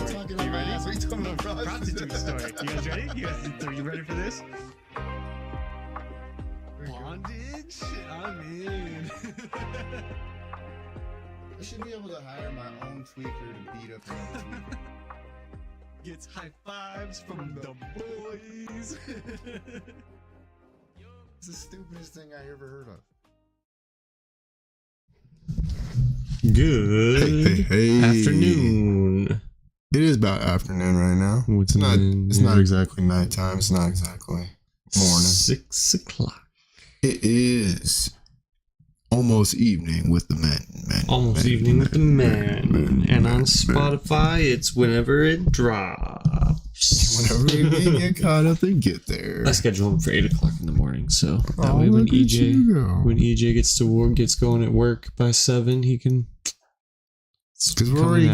story. talking You about ready? ass. What are you talking about, Prostitute story. You guys ready? Are you ready for this? Bondage? I'm in. I should be able to hire my own tweaker to beat up another tweaker. Gets high fives from the boys. It's the stupidest thing I ever heard of. Good Hey. afternoon. It is about afternoon right now. What's It's not exactly nighttime. It's not exactly morning. 6 o'clock. It is almost evening with the men. Almost evening with the man. And on Spotify, it's whenever it drops. Whenever we get caught up and get there. I schedule him for 8 o'clock in the morning, so that way look at you go. when EJ gets to work, gets going at work by 7, he can. Because we're already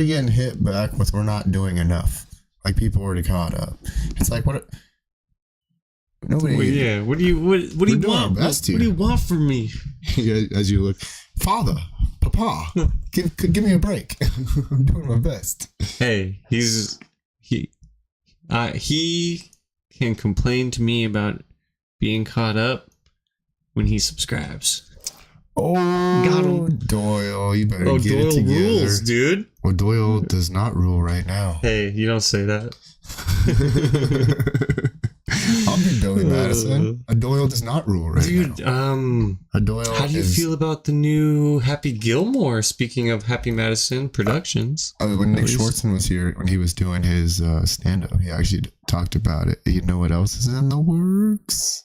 getting hit back with we're not doing enough. Like people already caught up. It's like what? Nobody. Well, yeah. What do you want? What do you want from me? As you look, Father, Papa, give me a break. I'm doing my best. Hey, he can complain to me about being caught up when he subscribes. Oh, Got him. Doyle, you better get Doyle it together. rules, dude. Well, Doyle does not rule right now. Hey, you don't say that. I'll be Billy Madison. A Doyle does not rule right now. Dude, A Doyle. how do you feel about the new Happy Gilmore? Speaking of Happy Madison Productions. When Nick Schwartzen was here, when he was doing his stand-up, he actually talked about it. You know what else is in the works?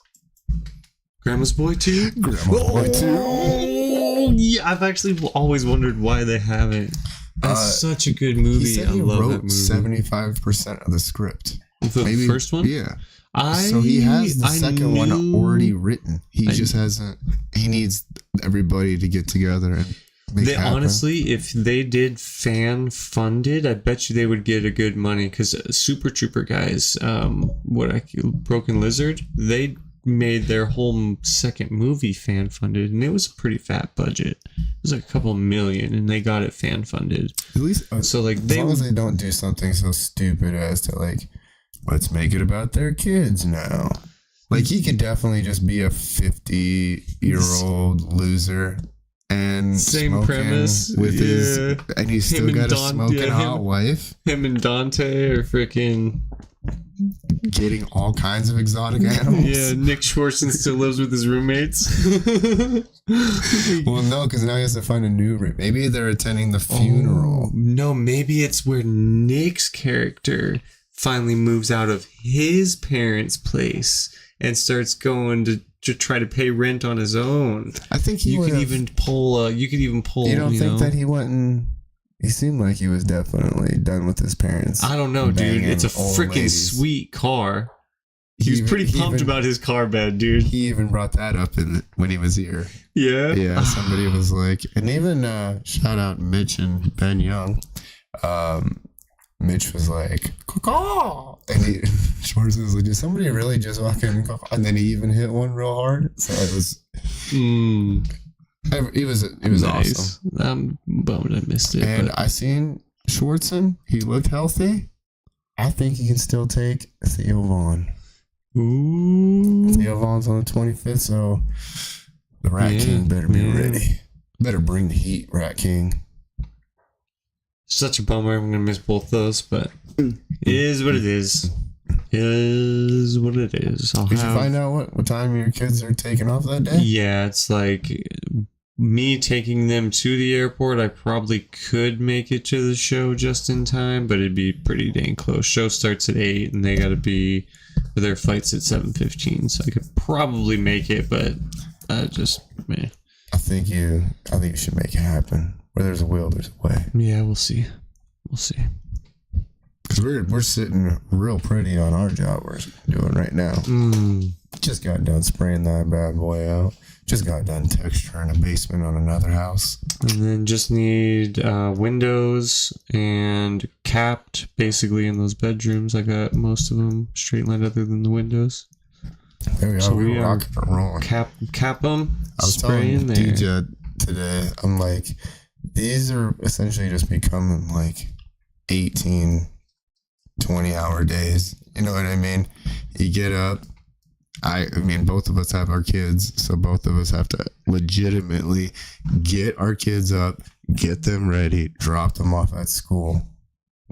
Grandma's Boy 2? Grandma's Boy 2. Oh, yeah, I've actually always wondered why they haven't. That's such a good movie. He said I love wrote that movie. 75% of the script. The first one? Yeah. So he has the second one already written. He just hasn't. He needs everybody to get together and make it happen. Honestly, if they did fan funded, I bet you they would get a good money because Super Trooper guys, Broken Lizard, they made their whole second movie fan funded, and it was a pretty fat budget. It was like a couple million, and they got it fan funded. At least, so like as long as they don't do something so stupid as to like, let's make it about their kids now. Like he could definitely just be a 50-year-old loser and same premise with his, and he's still got a smoking hot wife. Him and Dante are freaking getting all kinds of exotic animals. Yeah, Nick Schwartzen still lives with his roommates. Well, no, because now he has to find a new roommate. Maybe they're attending the funeral. No, maybe it's where Nick's character finally moves out of his parents' place and starts going to try to pay rent on his own. I think you could even pull. You don't think that he went and? He seemed like he was definitely done with his parents. I don't know, dude. It's a freaking sweet car. He was pretty pumped about his car bed, dude. He even brought that up when he was here. Yeah? Yeah, somebody was like... And even shout out Mitch and Ben Young. Mitch was like, caw. And Schwartz was like, did somebody really just fucking caw? And then he even hit one real hard. So it was... It was nice. Awesome. I'm bummed I missed it. And I seen Schwartzen. He looked healthy. I think he can still take Theo Vaughn. Ooh. Theo Vaughn's on the 25th, so the Rat King better be ready. Better bring the heat, Rat King. Such a bummer. I'm gonna miss both those, but it is what it is. Is what it is. Did you find out what time your kids are taking off that day? Yeah, it's like me taking them to the airport. I probably could make it to the show just in time, but it'd be pretty dang close. Show starts at 8 and they gotta be their flight's at 7:15, so I could probably make it, but I think you should make it happen. Where there's a will, there's a way. Yeah, we'll see. Because we're sitting real pretty on our job we're doing right now. Just got done spraying that bad boy out. Just got done texturing a basement on another house. And then just need windows and capped basically in those bedrooms. I got most of them straight lined other than the windows. There we are. So we rocking and rolling. Cap them. I was telling DJ today, I'm like, these are essentially just becoming like 18, 20-hour days. You know what I mean? You get up. I mean, both of us have our kids, so both of us have to legitimately get our kids up, get them ready, drop them off at school.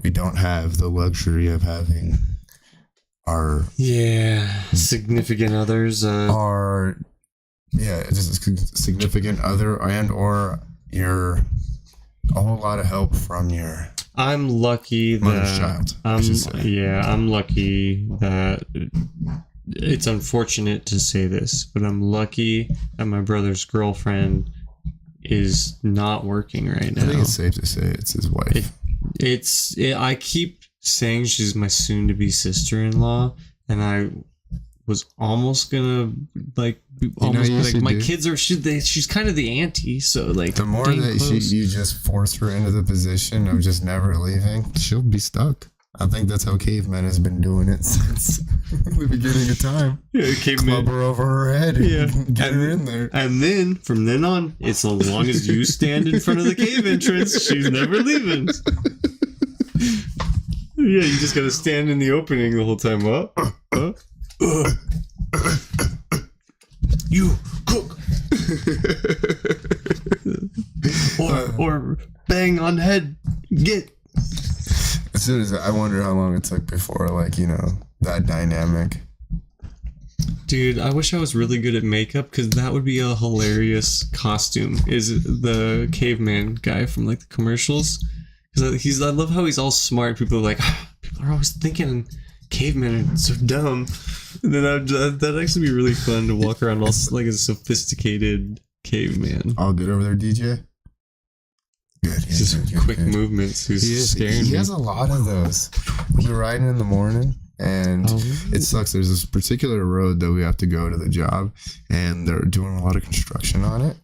We don't have the luxury of having our significant others, just a significant other and or a whole lot of help from your I'm lucky mother's child. I'm lucky that it's unfortunate to say this, but I'm lucky that my brother's girlfriend is not working right now. I think it's safe to say it's his wife. I keep saying she's my soon-to-be sister-in-law, and I was almost gonna my kids are she's kind of the auntie, so like the more that you just force her into the position of just never leaving, she'll be stuck. I think that's how cavemen has been doing it since the beginning of time. Yeah, cavemen. Club her over her head and get her in there. And then, from then on, it's as long as you stand in front of the cave entrance, she's never leaving. Yeah, you just gotta stand in the opening the whole time. You cook! or bang on head. Get! As soon as I wonder how long it took before, that dynamic. Dude, I wish I was really good at makeup, because that would be a hilarious costume. Is the caveman guy from the commercials? Because I love how he's all smart. People are like, people are always thinking cavemen are so dumb. And then that'd actually be really fun to walk around all like a sophisticated caveman. All good over there, DJ? Good. Just quick movements. He's scaring me. He has a lot of those. We're riding in the morning, and it sucks. There's this particular road that we have to go to the job, and they're doing a lot of construction on it.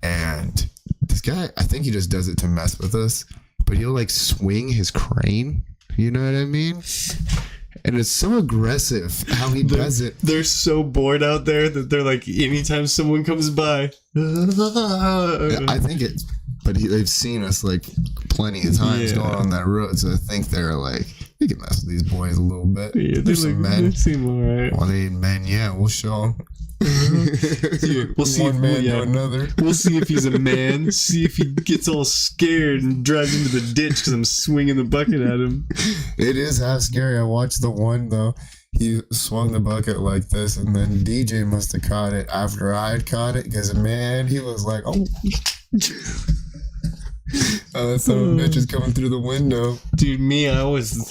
And this guy, I think he just does it to mess with us, but he'll swing his crane. You know what I mean? And it's so aggressive how he does it. They're so bored out there that they're like, anytime someone comes by. I think it's... But they've seen us plenty of times going on that road, so I think they're like, we can mess with these boys a little bit. Yeah, they're some men. They seem alright. Well, they ain't men, we'll show them. We'll see one man to another. We'll see if he's a man. See if he gets all scared and drives into the ditch because I'm swinging the bucket at him. It is half scary. I watched the one though. He swung the bucket like this, and then DJ must have caught it after I had caught it, because man, he was like, oh. That son of a bitch is coming through the window. Dude, I always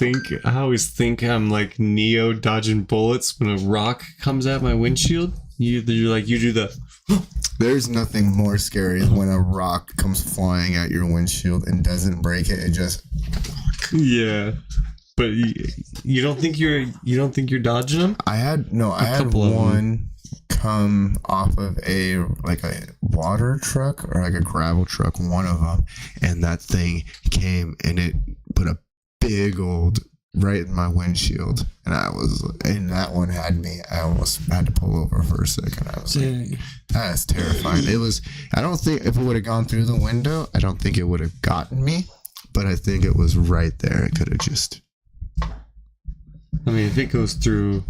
think I'm like Neo dodging bullets when a rock comes at my windshield. You do the... There's nothing more scary than when a rock comes flying at your windshield and doesn't break it. It just... Yeah. But you don't think you're dodging them? I had one come off of a water truck or a gravel truck, one of them, and that thing came and it put a big old right in my windshield, and that one had me. I almost had to pull over for a second. I was like, that is terrifying. I don't think if it would have gone through the window, I don't think it would have gotten me, but I think it was right there. It could have just... I mean, if it goes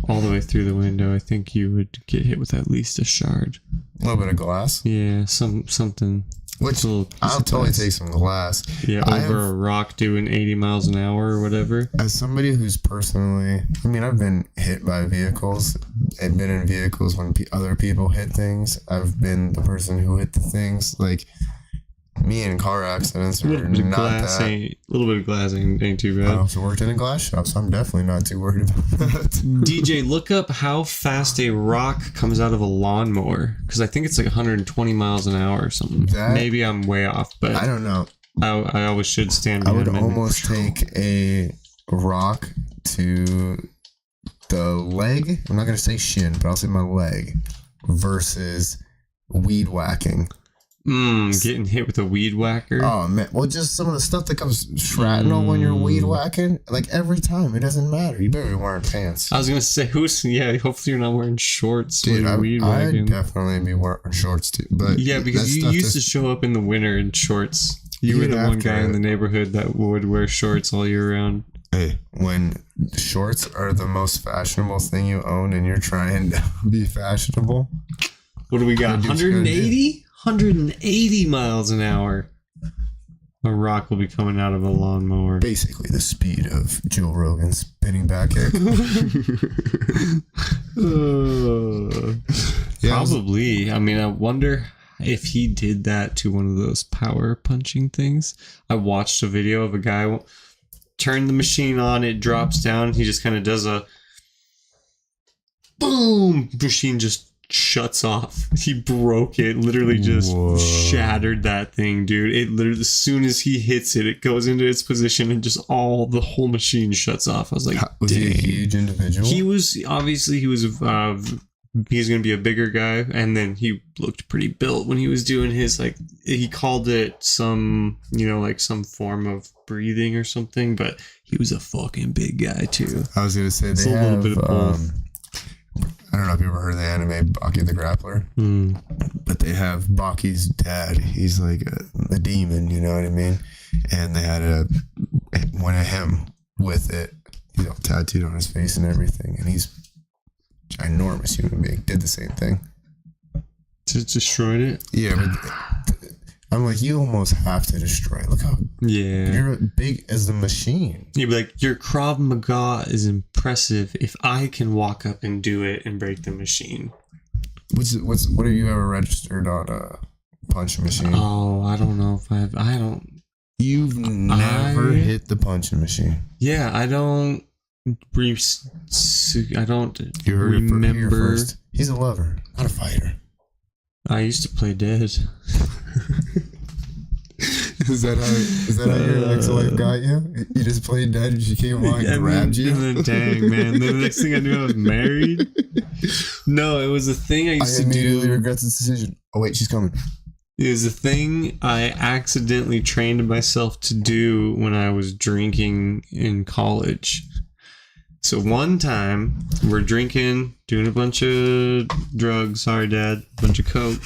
all the way through the window, I think you would get hit with at least a shard. A little bit of glass? Yeah, something. Which I'll totally take some glass. Yeah, over a rock doing 80 miles an hour or whatever. As somebody who's personally... I've been hit by vehicles. I've been in vehicles when other people hit things. I've been the person who hit the things. Me in car accidents are not that. A little bit of glass ain't too bad. I also worked in a glass shop, so I'm definitely not too worried about that. DJ, look up how fast a rock comes out of a lawnmower, because I think it's 120 miles an hour or something. Maybe I'm way off, but I don't know. I always should stand. I would almost take a rock to the leg. I'm not gonna say shin, but I'll say my leg versus weed whacking. Getting hit with a weed whacker. Oh man, well, just some of the stuff that comes shrapnel when you're weed whacking. Every time, it doesn't matter. You better be wearing pants. I was gonna say, hopefully you're not wearing shorts. Dude, I'd definitely be wearing shorts too. But yeah, because you used to show up in the winter in shorts. You were the one guy in the neighborhood that would wear shorts all year round. Hey, when shorts are the most fashionable thing you own and you're trying to be fashionable. What do we got? 180? 180 miles an hour. A rock will be coming out of a lawnmower. Basically the speed of Joe Rogan's spinning back kick. Probably. I mean, I wonder if he did that to one of those power punching things. I watched a video of a guy turn the machine on, it drops down, he just kind of does a boom, machine just shuts off. He broke it, literally just shattered that thing, dude. It literally, as soon as he hits it, it goes into its position and just the whole machine shuts off. I was like, was he a huge individual? He was he's going to be a bigger guy, and then he looked pretty built when he was doing his, like, he called it some, like some form of breathing or something, but he was a fucking big guy too. I was going to say, they have, a little bit of both. I don't know if you ever heard of the anime Baki the Grappler, but they have Baki's dad. He's like a demon, you know what I mean? And they had one of him with it, tattooed on his face and everything, and he's ginormous human being. Did the same thing. Just destroyed it? Yeah, but I'm like, you almost have to destroy it. Look how you're big as the machine. You'd be like, your Krav Maga is impressive if I can walk up and do it and break the machine. What have you ever registered on a punching machine? Oh, I don't know if I don't. You've never hit the punching machine. Yeah, I don't. I don't remember. He's a lover, not a fighter. I used to play dead. Is that how your ex-wife got you? You just played dead and she came along and grabbed you? And then, dang, man. Then the next thing I knew, I was married. No, it was a thing I used to do. I immediately regret the decision. Oh, wait, she's coming. It was a thing I accidentally trained myself to do when I was drinking in college. So one time, we're drinking, doing a bunch of drugs. Sorry, Dad. A bunch of coke.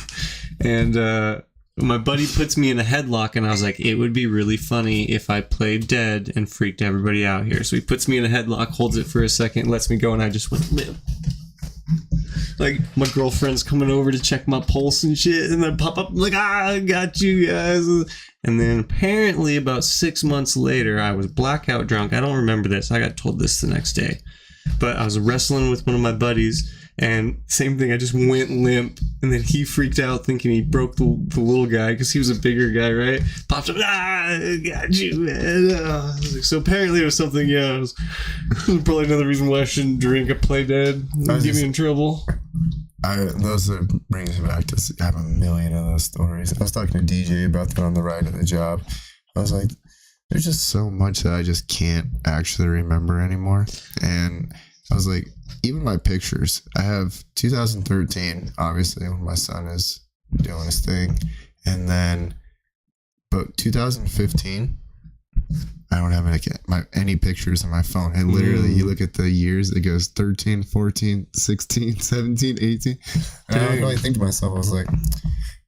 And my buddy puts me in a headlock, and I was like, it would be really funny if I played dead and freaked everybody out here. So he puts me in a headlock, holds it for a second, lets me go, and I just went limp. Like, my girlfriend's coming over to check my pulse and shit, and then pop up, I'm like, I got you guys. And then apparently about 6 months later, I was blackout drunk. I don't remember this. I got told this the next day. But I was wrestling with one of my buddies, and same thing, I just went limp, and then he freaked out thinking he broke the little guy, because he was a bigger guy, right? Popped up, I got you, man. I was like, so apparently it was something, it was probably another reason why I shouldn't drink or play dead. Get me in trouble. Those brings me back to, I have a million of those stories. I was talking to DJ about that on the ride to the job. I was like, there's just so much that I just can't actually remember anymore. And I was like, even my pictures, I have 2013, obviously, when my son is doing his thing. And then, but 2015, I don't have any pictures on my phone. And literally, you look at the years, it goes 13, 14, 16, 17, 18. And I really think to myself, I was like,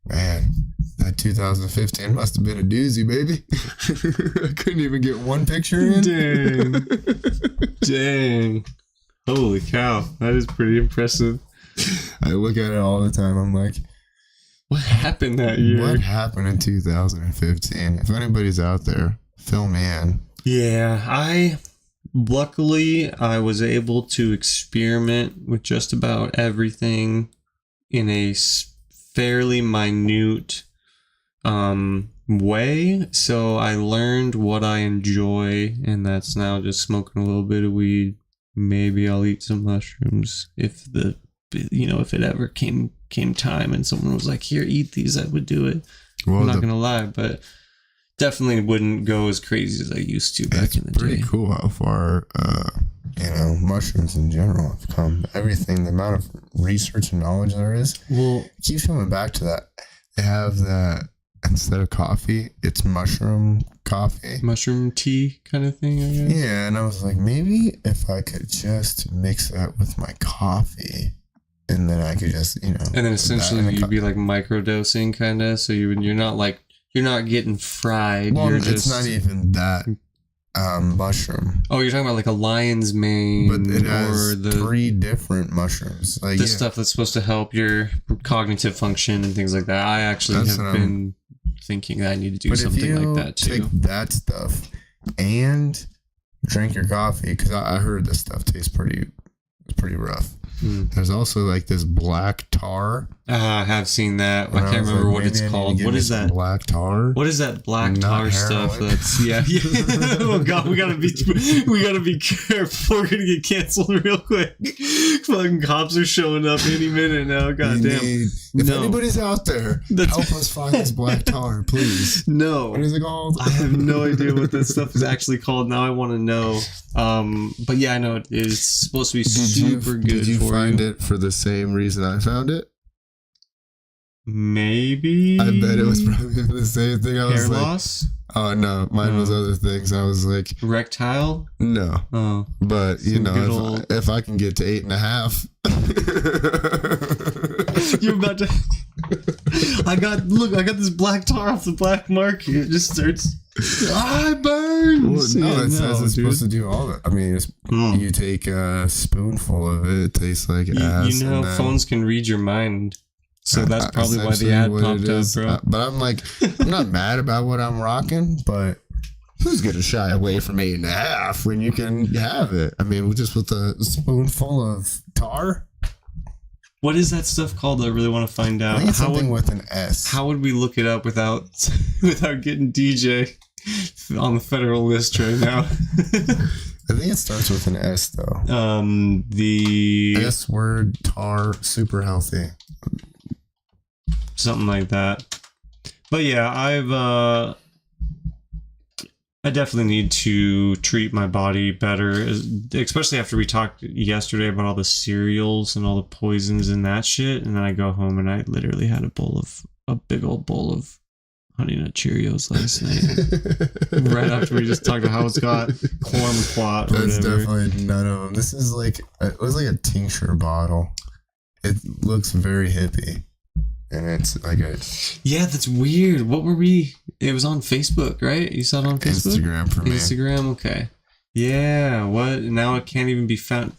man, that 2015 must have been a doozy, baby. I couldn't even get one picture in. Dang. Holy cow. That is pretty impressive. I look at it all the time. I'm like, what happened that year? What happened in 2015? If anybody's out there, fill me in. Yeah, luckily I was able to experiment with just about everything in a fairly minute way. So I learned what I enjoy, and that's now just smoking a little bit of weed. Maybe I'll eat some mushrooms if it ever came time and someone was like, here, eat these, I would do it. Well, I'm not gonna lie, but definitely wouldn't go as crazy as I used to back in the day. It's pretty cool how far mushrooms in general have come. Everything, the amount of research and knowledge there is. Well, it keeps coming back to that. They have that, instead of coffee, it's mushroom coffee. Mushroom tea kind of thing, I guess. Yeah, and I was like, maybe if I could just mix that with my coffee, and then I could just, And then essentially you'd be like microdosing kind of, so you're not like You're not getting fried. Well, you're it's just not even that mushroom. Oh, you're talking about like a lion's mane, But it has or the 3 different mushrooms. Like the stuff that's supposed to help your cognitive function and things like that. I actually have been thinking that I need to do something like that too. Take that stuff and drink your coffee, because I heard this stuff tastes pretty rough. There's also like this black tar. I have seen that. I can't remember what it's called. What is that? Black tar? What is that black tar stuff? That's yeah. Oh god, we gotta be careful. We're gonna get canceled real quick. Fucking cops are showing up any minute now. God damn. If anybody's out there, help us find this black tar, please. No. What is it called? I have no idea what that stuff is actually called. Now I want to know. But yeah, I know it is supposed to be super good. Did you find it for the same reason I found it? Maybe. I bet it was probably the same thing. I was hair like, loss? Oh no, mine was other things. I was like, rectile? No. Oh. But you know, if I can get to 8.5. You're about to I got this black tar off the black market. It just starts I burn. Well, no, it says it's supposed to do all that. I mean, you take a spoonful of it, it tastes like ass. You know, phones can read your mind. So that's probably why the ad popped up, bro. But I'm like, I'm not mad about what I'm rocking, but who's going to shy away from 8.5 when you can have it? I mean, just with a spoonful of tar. What is that stuff called? I really want to find out. I think it's something with an S. How would we look it up without getting DJ on the federal list right now? I think it starts with an S, though. The S word, tar, super healthy. Something like that. But yeah, I definitely need to treat my body better, especially after we talked yesterday about all the cereals and all the poisons and that shit. And then I go home and I literally had a big old bowl of Honey Nut Cheerios last night. Right after we just talked about how it's got corn plot or That's whatever. Definitely none of them. This is like, it was like a tincture bottle. It looks very hippie. And it's like yeah, that's weird. What were we? It was on Facebook, right? You saw it on Facebook? Instagram for me. Instagram, okay. Yeah, what? Now it can't even be found.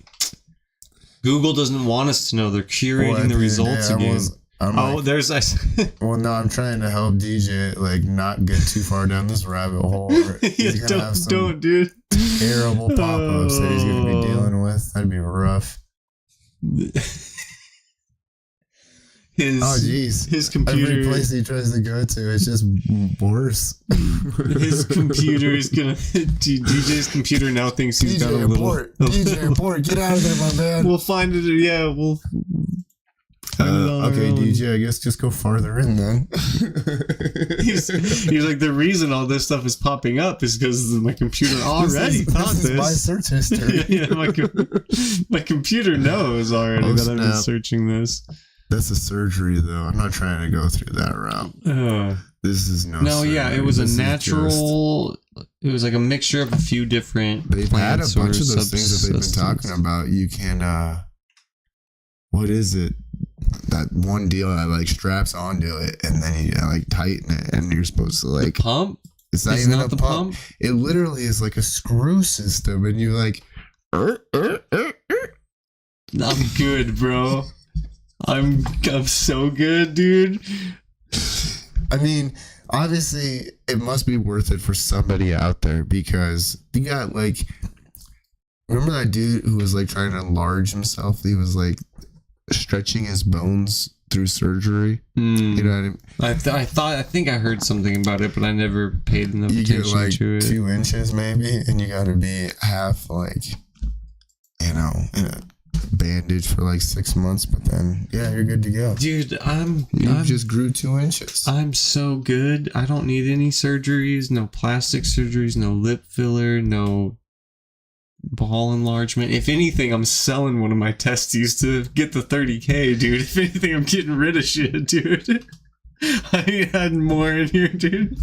Google doesn't want us to know. They're curating the results again. There's... Well, no, I'm trying to help DJ, like, not get too far down this rabbit hole. Yeah, don't, dude. Terrible pop-ups that he's going to be dealing with. That'd be rough. His computer. Every place he tries to go to, it's just worse. His computer is gonna. DJ's computer now thinks he's got a little. DJ Abort, get out of there, my man. We'll find it. Yeah, we'll. Okay, DJ, I guess just go farther in then. he's like, the reason all this stuff is popping up is because my computer already thought this. This is my search history. Yeah, my computer knows already that I've been searching this. That's a surgery, though. I'm not trying to go through that route. This is no surgery. Yeah, it was a natural... It was like a mixture of a few different They've had a bunch of those things that they've been talking about. You can... what is it? That one deal that, like, straps onto it, and then you, like, tighten it, and you're supposed to, like... The pump? It's not even a pump. It literally is like a screw system, and you're like... I'm good, bro. I'm so good, dude. I mean, obviously, it must be worth it for somebody out there, because you got, like, remember that dude who was, like, trying to enlarge himself? He was, like, stretching his bones through surgery. You know what I mean? I think I heard something about it, but I never paid enough attention get, like, to it. 2 inches maybe, and you gotta be half, like, you know, in a bandage for like 6 months, but then you're good to go, dude. You just grew 2 inches. I'm so good. I don't need any surgeries, no plastic surgeries, no lip filler, no ball enlargement. If anything, I'm selling one of my testes to get the 30K, dude. If anything, I'm getting rid of shit, dude. I had more in here, dude.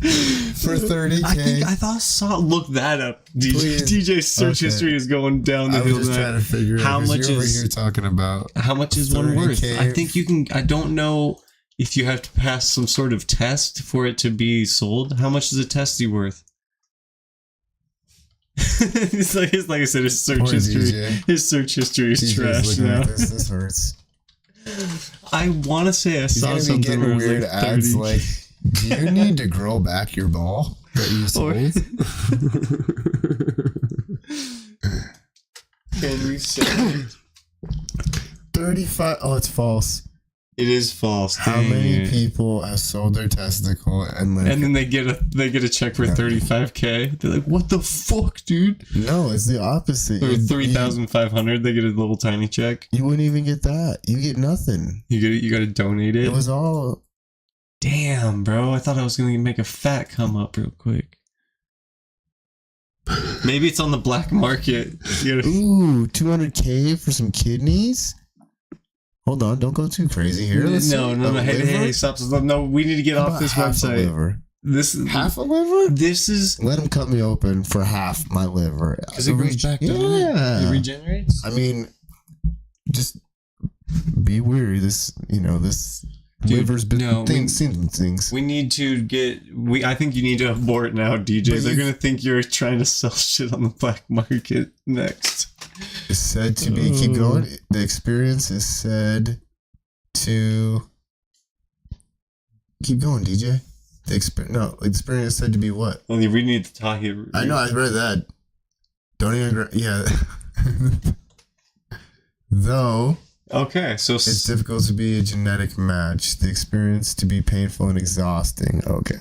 For 30K. I saw look that up. DJ's search history is going down the hill. I was just trying to figure out how much is over here talking about how much is one worth. I think you can. I don't know if you have to pass some sort of test for it to be sold, how much is a testy worth? It's like I said, his search history. His search history is trash now. This hurts. I want to say I saw something where weird like ads like, do you need to grow back your ball that you sold? Can we say 35? Oh, it's false. It is false. How many people have sold their testicle and then they get a check for $35,000? They're like, what the fuck, dude? No, it's the opposite. Or $3,500. They get a little tiny check. You wouldn't even get that. You get nothing. You got to donate it. It was all. Damn, bro. I thought I was gonna make a fat come up real quick. Maybe it's on the black market. Ooh, $200,000 for some kidneys. Hold on, don't go too crazy here. No. Hey, stop. No, we need to get off this website. Half a liver? This is. Let them cut me open for half my liver. Because it goes back to it regenerates? I mean, just be weary. This liver's been things. We need to get. I think you need to abort now, DJ. They're going to think you're trying to sell shit on the black market next. It's said to be, keep going. The experience is said to keep going, DJ. The experience is said to be what? Well, you're reading it to talk here. I know, I read that. Don't even, yeah. Though, okay, so it's difficult to be a genetic match. The experience to be painful and exhausting. Okay.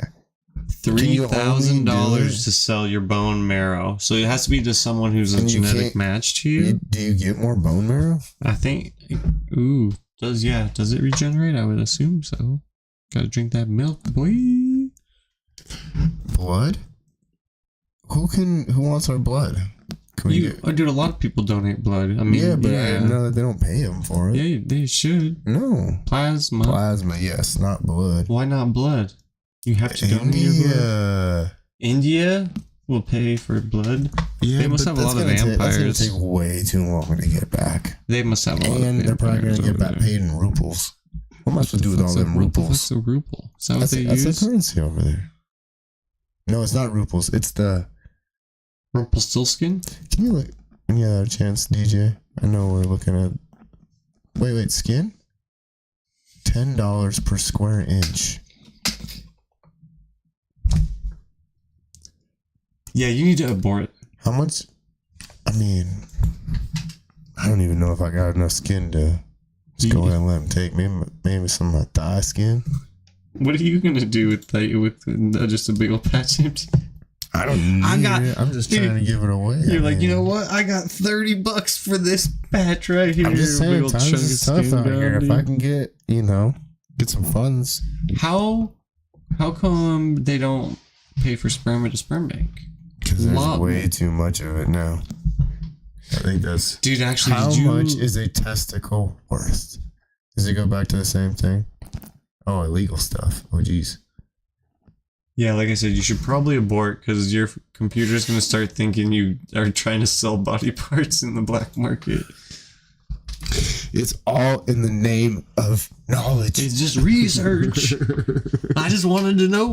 $3,000 to sell your bone marrow. So it has to be to someone who's a genetic match to you. Do you get more bone marrow? I think. Ooh, does it regenerate? I would assume so. Gotta drink that milk, boy. Blood? Who wants our blood? Dude, a lot of people donate blood. I mean, I know that they don't pay them for it. Yeah, they should. No. Plasma, yes, not blood. Why not blood? You have to donate your blood. India will pay for blood. Yeah, they must have a lot of vampires. That's going to take way too long to get back. They must have a lot of vampires. And they're probably going to get back paid in ruples. What am I supposed to do with all them ruples? What's a ruple? Is that what they use? That's a currency over there. No, it's not ruples. It's the... Rumpelstiltskin? Can you look? Yeah, a chance, DJ. I know we're looking at... Wait, skin? $10 per square inch. Yeah, you need to abort. How much? I mean, I don't even know if I got enough skin to just go ahead and let him take. Maybe some of my thigh skin. What are you gonna do with just a big old patch empty? I don't need it. I'm just trying to give it away. You're like, you know what? I got $30 for this patch right here. I'm just saying, times is tough out here. If I can get some funds. How come they don't pay for sperm at a sperm bank? Because there's way too much of it now. I think that's... Dude, actually, how much is a testicle worth? Does it go back to the same thing? Oh, illegal stuff. Oh, geez. Yeah, like I said, you should probably abort because your computer's going to start thinking you are trying to sell body parts in the black market. It's all in the name of knowledge. It's just research. I just wanted to know.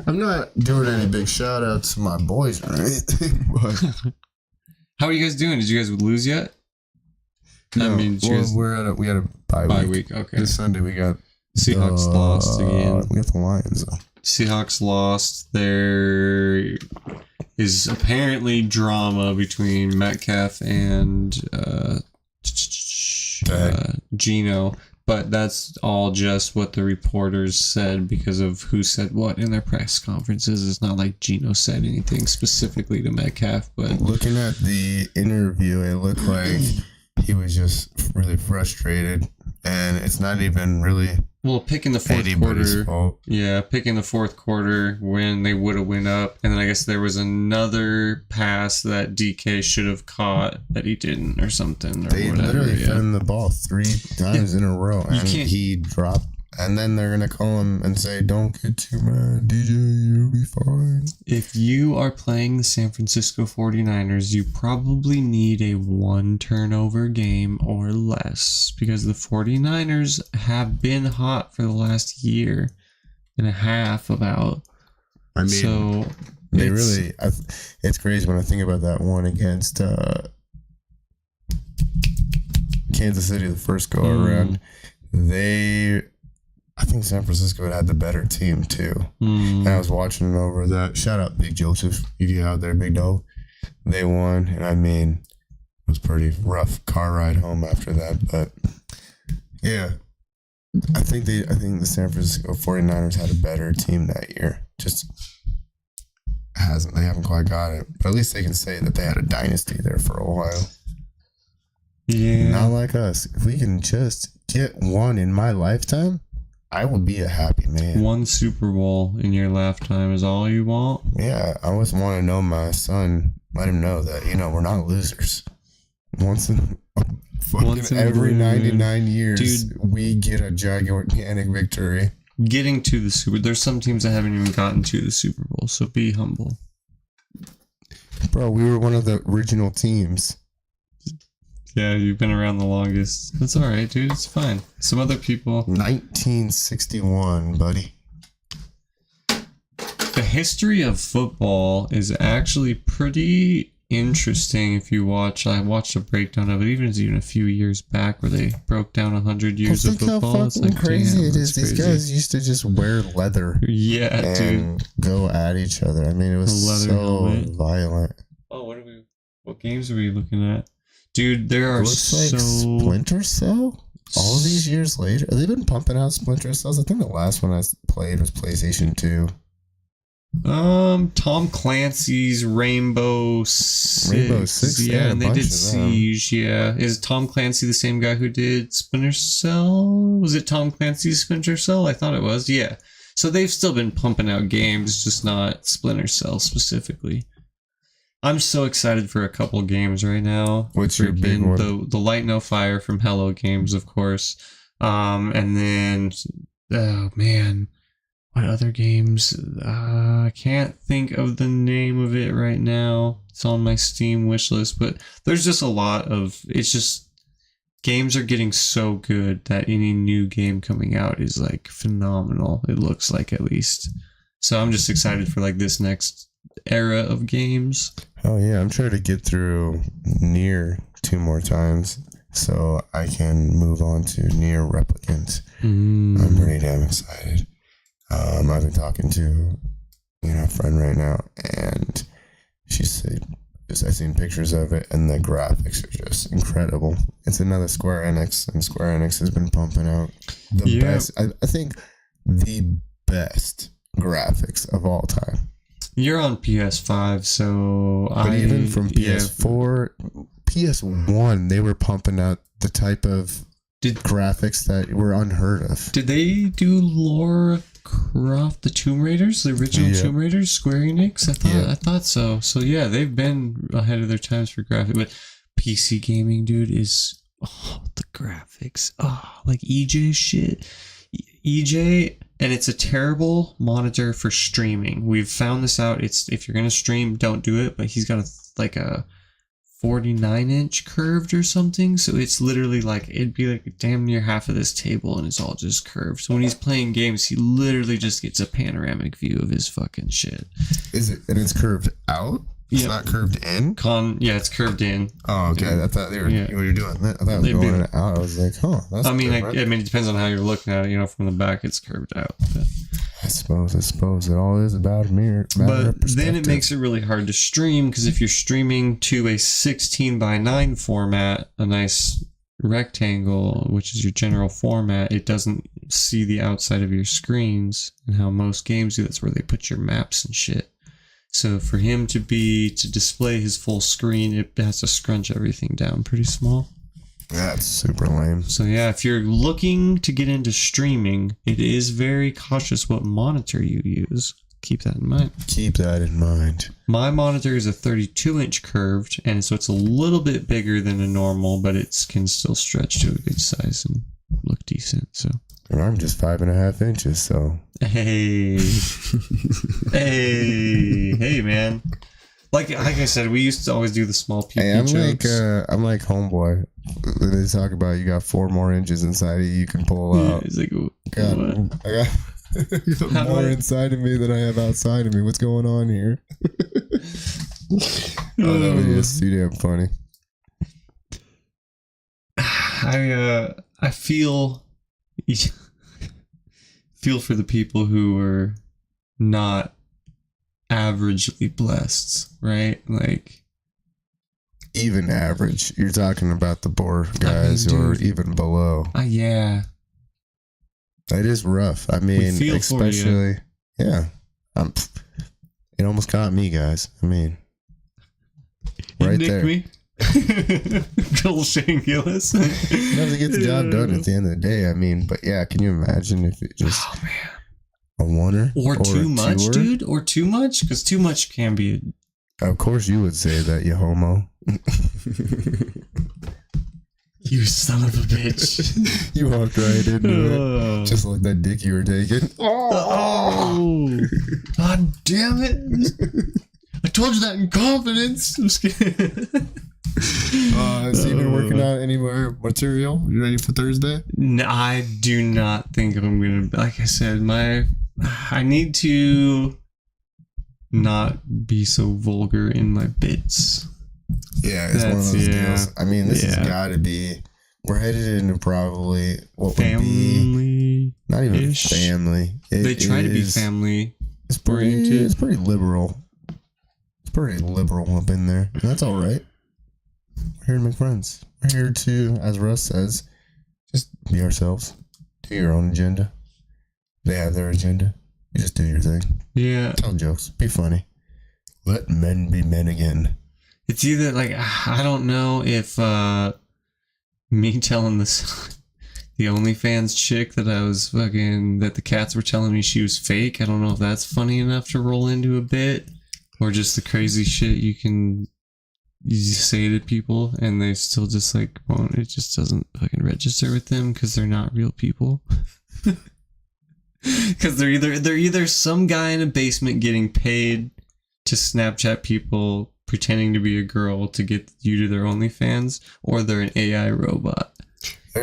I'm not doing any big shout outs to my boys or anything, but... How are you guys doing? Did you guys lose yet? No, we had a bye week. Okay. This Sunday we got... Seahawks lost again. We got the Lions, though. Seahawks lost. There is apparently drama between Metcalf and Gino, but that's all just what the reporters said because of who said what in their press conferences. It's not like Gino said anything specifically to Metcalf, but looking at the interview, it looked like he was just really frustrated, and it's not even really... Well, picking the fourth quarter. Yeah, picking the fourth quarter when they would have went up. And then I guess there was another pass that DK should have caught that he didn't or something. They literally found the ball 3 times in a row. And he dropped. And then they're going to call him and say, don't get too mad, DJ, you'll be fine. If you are playing the San Francisco 49ers, you probably need a 1 turnover game or less because the 49ers have been hot for the last year and a half about. I mean, so they really, it's crazy when I think about that one against Kansas City, the first go around. I think San Francisco had the better team too. And I was watching it over that. Shout out Big Joseph, you out there, Big Dog. They won, and I mean, it was pretty rough car ride home after that. But yeah, I think the San Francisco 49ers had a better team that year. Just they haven't quite got it, but at least they can say that they had a dynasty there for a while. Yeah, not like us. If we can just get one in my lifetime, I will be a happy man. 1 Super Bowl in your lifetime is all you want? Yeah, I always want to know my son, let him know that, we're not losers. Once in every 99 years, dude, we get a gigantic victory. Getting to the Super Bowl. There's some teams that haven't even gotten to the Super Bowl, so be humble. Bro, we were one of the original teams. Yeah, you've been around the longest. That's all right, dude. It's fine. Some other people... 1961, buddy. The history of football is actually pretty interesting if you watch. I watched a breakdown of it, even a few years back where they broke down 100 years of football. How fucking crazy it is. These guys used to just wear leather. Yeah, and dude. Go at each other. I mean, it was so violent. Oh, what games are we looking at? Dude, there are like Splinter Cell? All these years later? They've been pumping out Splinter Cells. I think the last one I played was PlayStation 2. Tom Clancy's Rainbow Six. Yeah, and they did Siege. Yeah. Is Tom Clancy the same guy who did Splinter Cell? Was it Tom Clancy's Splinter Cell? I thought it was. Yeah. So they've still been pumping out games, just not Splinter Cell specifically. I'm so excited for a couple games right now. What's your big one? The Light No Fire from Hello Games, of course. And then, oh man, what other games? I can't think of the name of it right now. It's on my Steam wish list, but there's just a lot of, it's just, games are getting so good that any new game coming out is like phenomenal. It looks like, at least. So I'm just excited for like this next era of games. Oh yeah, I'm trying to get through Nier 2 more times so I can move on to Nier Replicant. I'm pretty damn excited. I've been talking to a friend right now, and she said, I've seen pictures of it, and the graphics are just incredible. It's another Square Enix, and Square Enix has been pumping out the best. I think the best graphics of all time. You're on PS5, so but even from PS4, PS1, they were pumping out the type of graphics that were unheard of. Did they do Lara Croft, the Tomb Raiders, the original Tomb Raiders, Square Enix? I thought so. So yeah, they've been ahead of their times for graphics. But PC gaming, dude, is the graphics. Like EJ shit. EJ. And it's a terrible monitor for streaming. We've found this out. It's, if you're gonna stream, don't do it. But he's got a 49-inch curved or something. So it's literally like, it'd be like damn near half of this table, and it's all just curved. So when he's playing games, he literally just gets a panoramic view of his fucking shit. Is it? And it's curved out? It's not curved in? It's curved in. Oh, okay. I thought they were, you were doing that. I thought it was going out. I was like, that's it depends on how you're looking at it. From the back, it's curved out. But. I suppose it all is about a mirror. But then it makes it really hard to stream, because if you're streaming to a 16:9 format, a nice rectangle, which is your general format, it doesn't see the outside of your screens, and how most games do. That's where they put your maps and shit. So for him to display his full screen, it has to scrunch everything down pretty small. That's super lame. So yeah, if you're looking to get into streaming, it is very cautious what monitor you use. Keep that in mind. My monitor is a 32-inch curved, and so it's a little bit bigger than a normal, but it can still stretch to a good size and look decent. So And I'm just 5.5 inches, so. Hey. hey, man. Like I said, we used to always do the small PP jokes. I'm like homeboy. They talk about you got 4 more inches inside of you can pull out. He's like, God, I got more inside of me than I have outside of me. What's going on here? Oh, that was just too damn funny. I feel for the people who are not averagely blessed, right? Like even average. You're talking about the poor guys who are even below. Yeah. It is rough. I mean, especially, yeah. It almost got me, guys. I mean, right there. Me. Joel Shane Gillis. You have to get the job done at the end of the day. I mean, but yeah, can you imagine if it just a oneer or too much, dude, or too much? Because too much can be. Of course, you would say that, you homo. You son of a bitch. You walked right into it. Just like that dick you were taking. Oh. God damn it. I told you that in confidence. I'm scared. So you've been working on any more material? You ready for Thursday? No, I do not think I'm going to... Like I said, I need to not be so vulgar in my bits. Yeah, it's one of those deals. I mean, this has got to be... We're headed into probably what would be... Not even family. They try to be family. It's pretty liberal. It's pretty liberal up in there. And that's all right. We're here to make friends. We're here to, as Russ says, just be ourselves. Do your own agenda. They have their agenda. You just do your thing. Yeah. Tell jokes. Be funny. Let men be men again. It's either like, I don't know if me telling this, the OnlyFans chick that that the cats were telling me she was fake. I don't know if that's funny enough to roll into a bit, or just the crazy shit you say to people and they still just like won't. It just doesn't fucking register with them because they're not real people. Because they're either some guy in a basement getting paid to Snapchat people pretending to be a girl to get you to their OnlyFans, or they're an AI robot.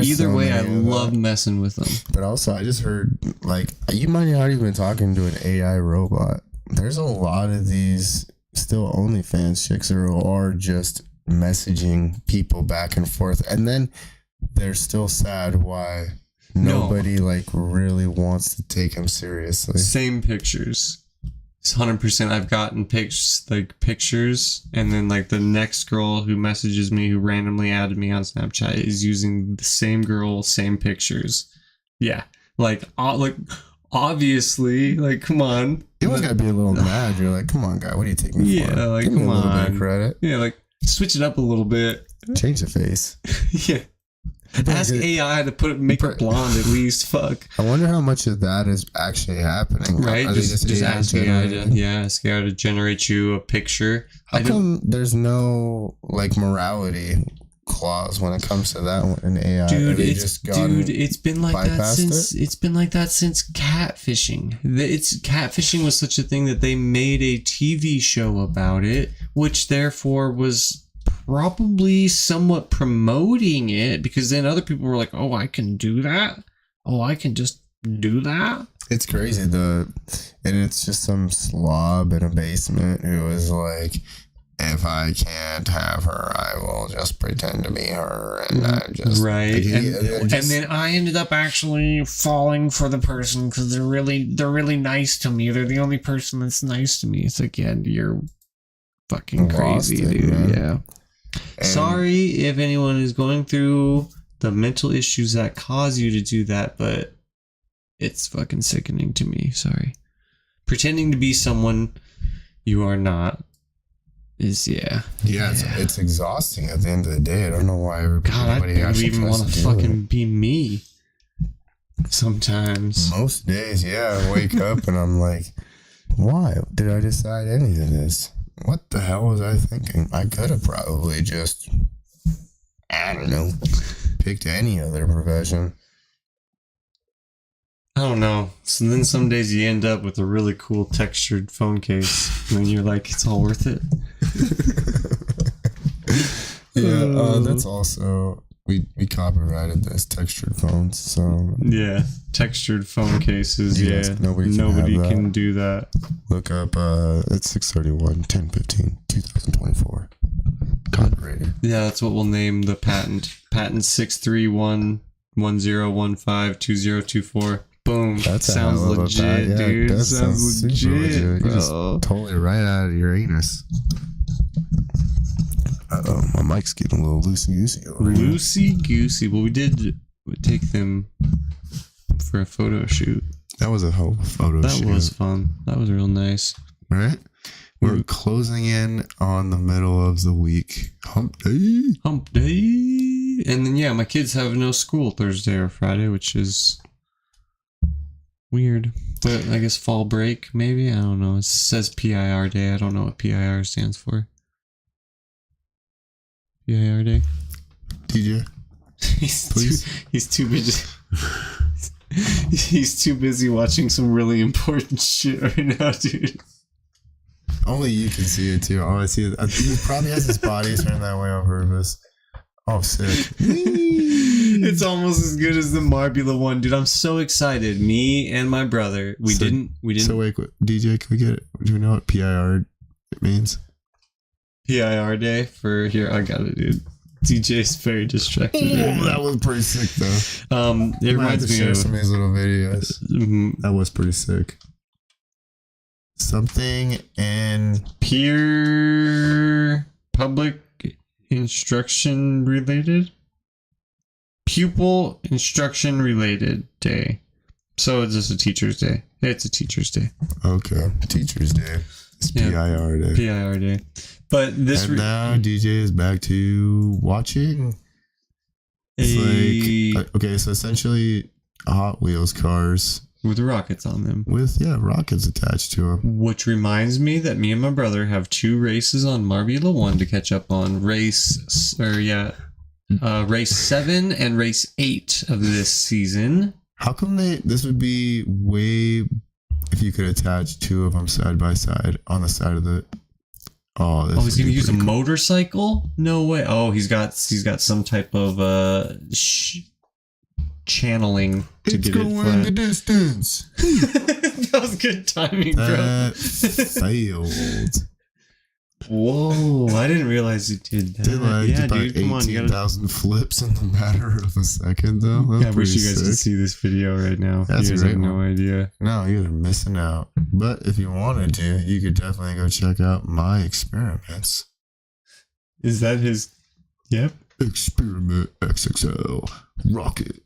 Either way, I love messing with them. But also, I just heard, like, you might not even talking to an AI robot. There's a lot of these still OnlyFans chicks who are just messaging people back and forth, and then they're still sad why nobody like really wants to take them seriously. Same pictures. 100%. I've gotten pictures, and then like the next girl who messages me, who randomly added me on Snapchat, is using the same girl, same pictures. Yeah, like obviously, like, come on. You almost gotta be a little mad. You're like, come on, guy, what do you take me for? Yeah, like, give me come a little on. bit of credit. Yeah, like, switch it up a little bit. Change the face. Yeah. Ask AI to make it blonde at least. Fuck. I wonder how much of that is actually happening. Right? Just ask AI to generate you a picture. How come there's no like morality clause when it comes to that one in AI? It's been like that since catfishing. Catfishing was such a thing that they made a TV show about it, which therefore was probably somewhat promoting it, because then other people were like, oh, I can do that. Oh, I can just do that. It's crazy. And it's just some slob in a basement who is like, if I can't have her, I will just pretend to be her. And I just... Right. And then I ended up actually falling for the person because they're really nice to me. They're the only person that's nice to me. It's like, yeah, you're fucking crazy, dude. Man. Yeah. And sorry if anyone is going through the mental issues that cause you to do that, but it's fucking sickening to me. Sorry. Pretending to be someone you are not is, it's exhausting at the end of the day. I don't know why everybody I even want to fucking be me sometimes. Most days, I wake up and I'm like, why did I decide any of this? What the hell was I thinking? I could have probably just, I don't know, picked any other profession. I don't know. So then some days you end up with a really cool textured phone case, and then you're like, it's all worth it. Yeah, that's also we copyrighted this textured phones, so yeah, textured phone cases. Yes, Yeah, nobody can do that. Look up it's 6/31/10/15/2024. Copyrighted. Yeah, that's what we'll name the patent. Patent 63110152024. Boom. That sounds legit, dude. That sounds legit, bro. bro. Just totally right out of your anus. My mic's getting a little loosey-goosey over here. Loosey-goosey. Well, we did take them for a photo shoot. That was a whole photo shoot. That was fun. That was real nice. Right? We're closing in on the middle of the week. Hump day. Hump day. And then, yeah, my kids have no school Thursday or Friday, which is weird. But I guess fall break, maybe? I don't know. It says PIR day. I don't know what PIR stands for. PIR day. DJ, please. He's too busy. He's too busy watching some really important shit right now, dude. Only you can see it too. All I see is he probably has his body turned that way on purpose. Oh, sick. It's almost as good as the Marbula one, dude. I'm so excited. Me and my brother. We didn't. So wait, DJ, can we get it? Do we know what PIR means? PIR day for here. I got it, dude. DJ's very distracted. Right that was pretty sick, though. It reminds me of some of these little videos. That was pretty sick. Something in peer public instruction related, pupil instruction related day. So it's just a teacher's day. It's a teacher's day. Okay, Teacher's Day. It's PIR day. PIR day. But this and now DJ is back to watching. It's like okay, so essentially Hot Wheels cars with rockets on them. With rockets attached to them. Which reminds me that me and my brother have 2 races on Marbula 1 to catch up on. Race 7 and race 8 of this season. How come this would be way if you could attach 2 of them side by side on the side of the. Oh, he's gonna use a motorcycle? No way. Oh, he's got some type of channeling to get it flat. It's going the distance. That was good timing, bro. Failed. Whoa, I didn't realize you did that. Yeah, dude, come on. 18,000 flips in the matter of a second, though. I wish you guys could see this video right now. That's you guys have no idea. No, you're missing out. But if you wanted to, you could definitely go check out my experiments. Is that his? Yep. Experiment XXL Rocket.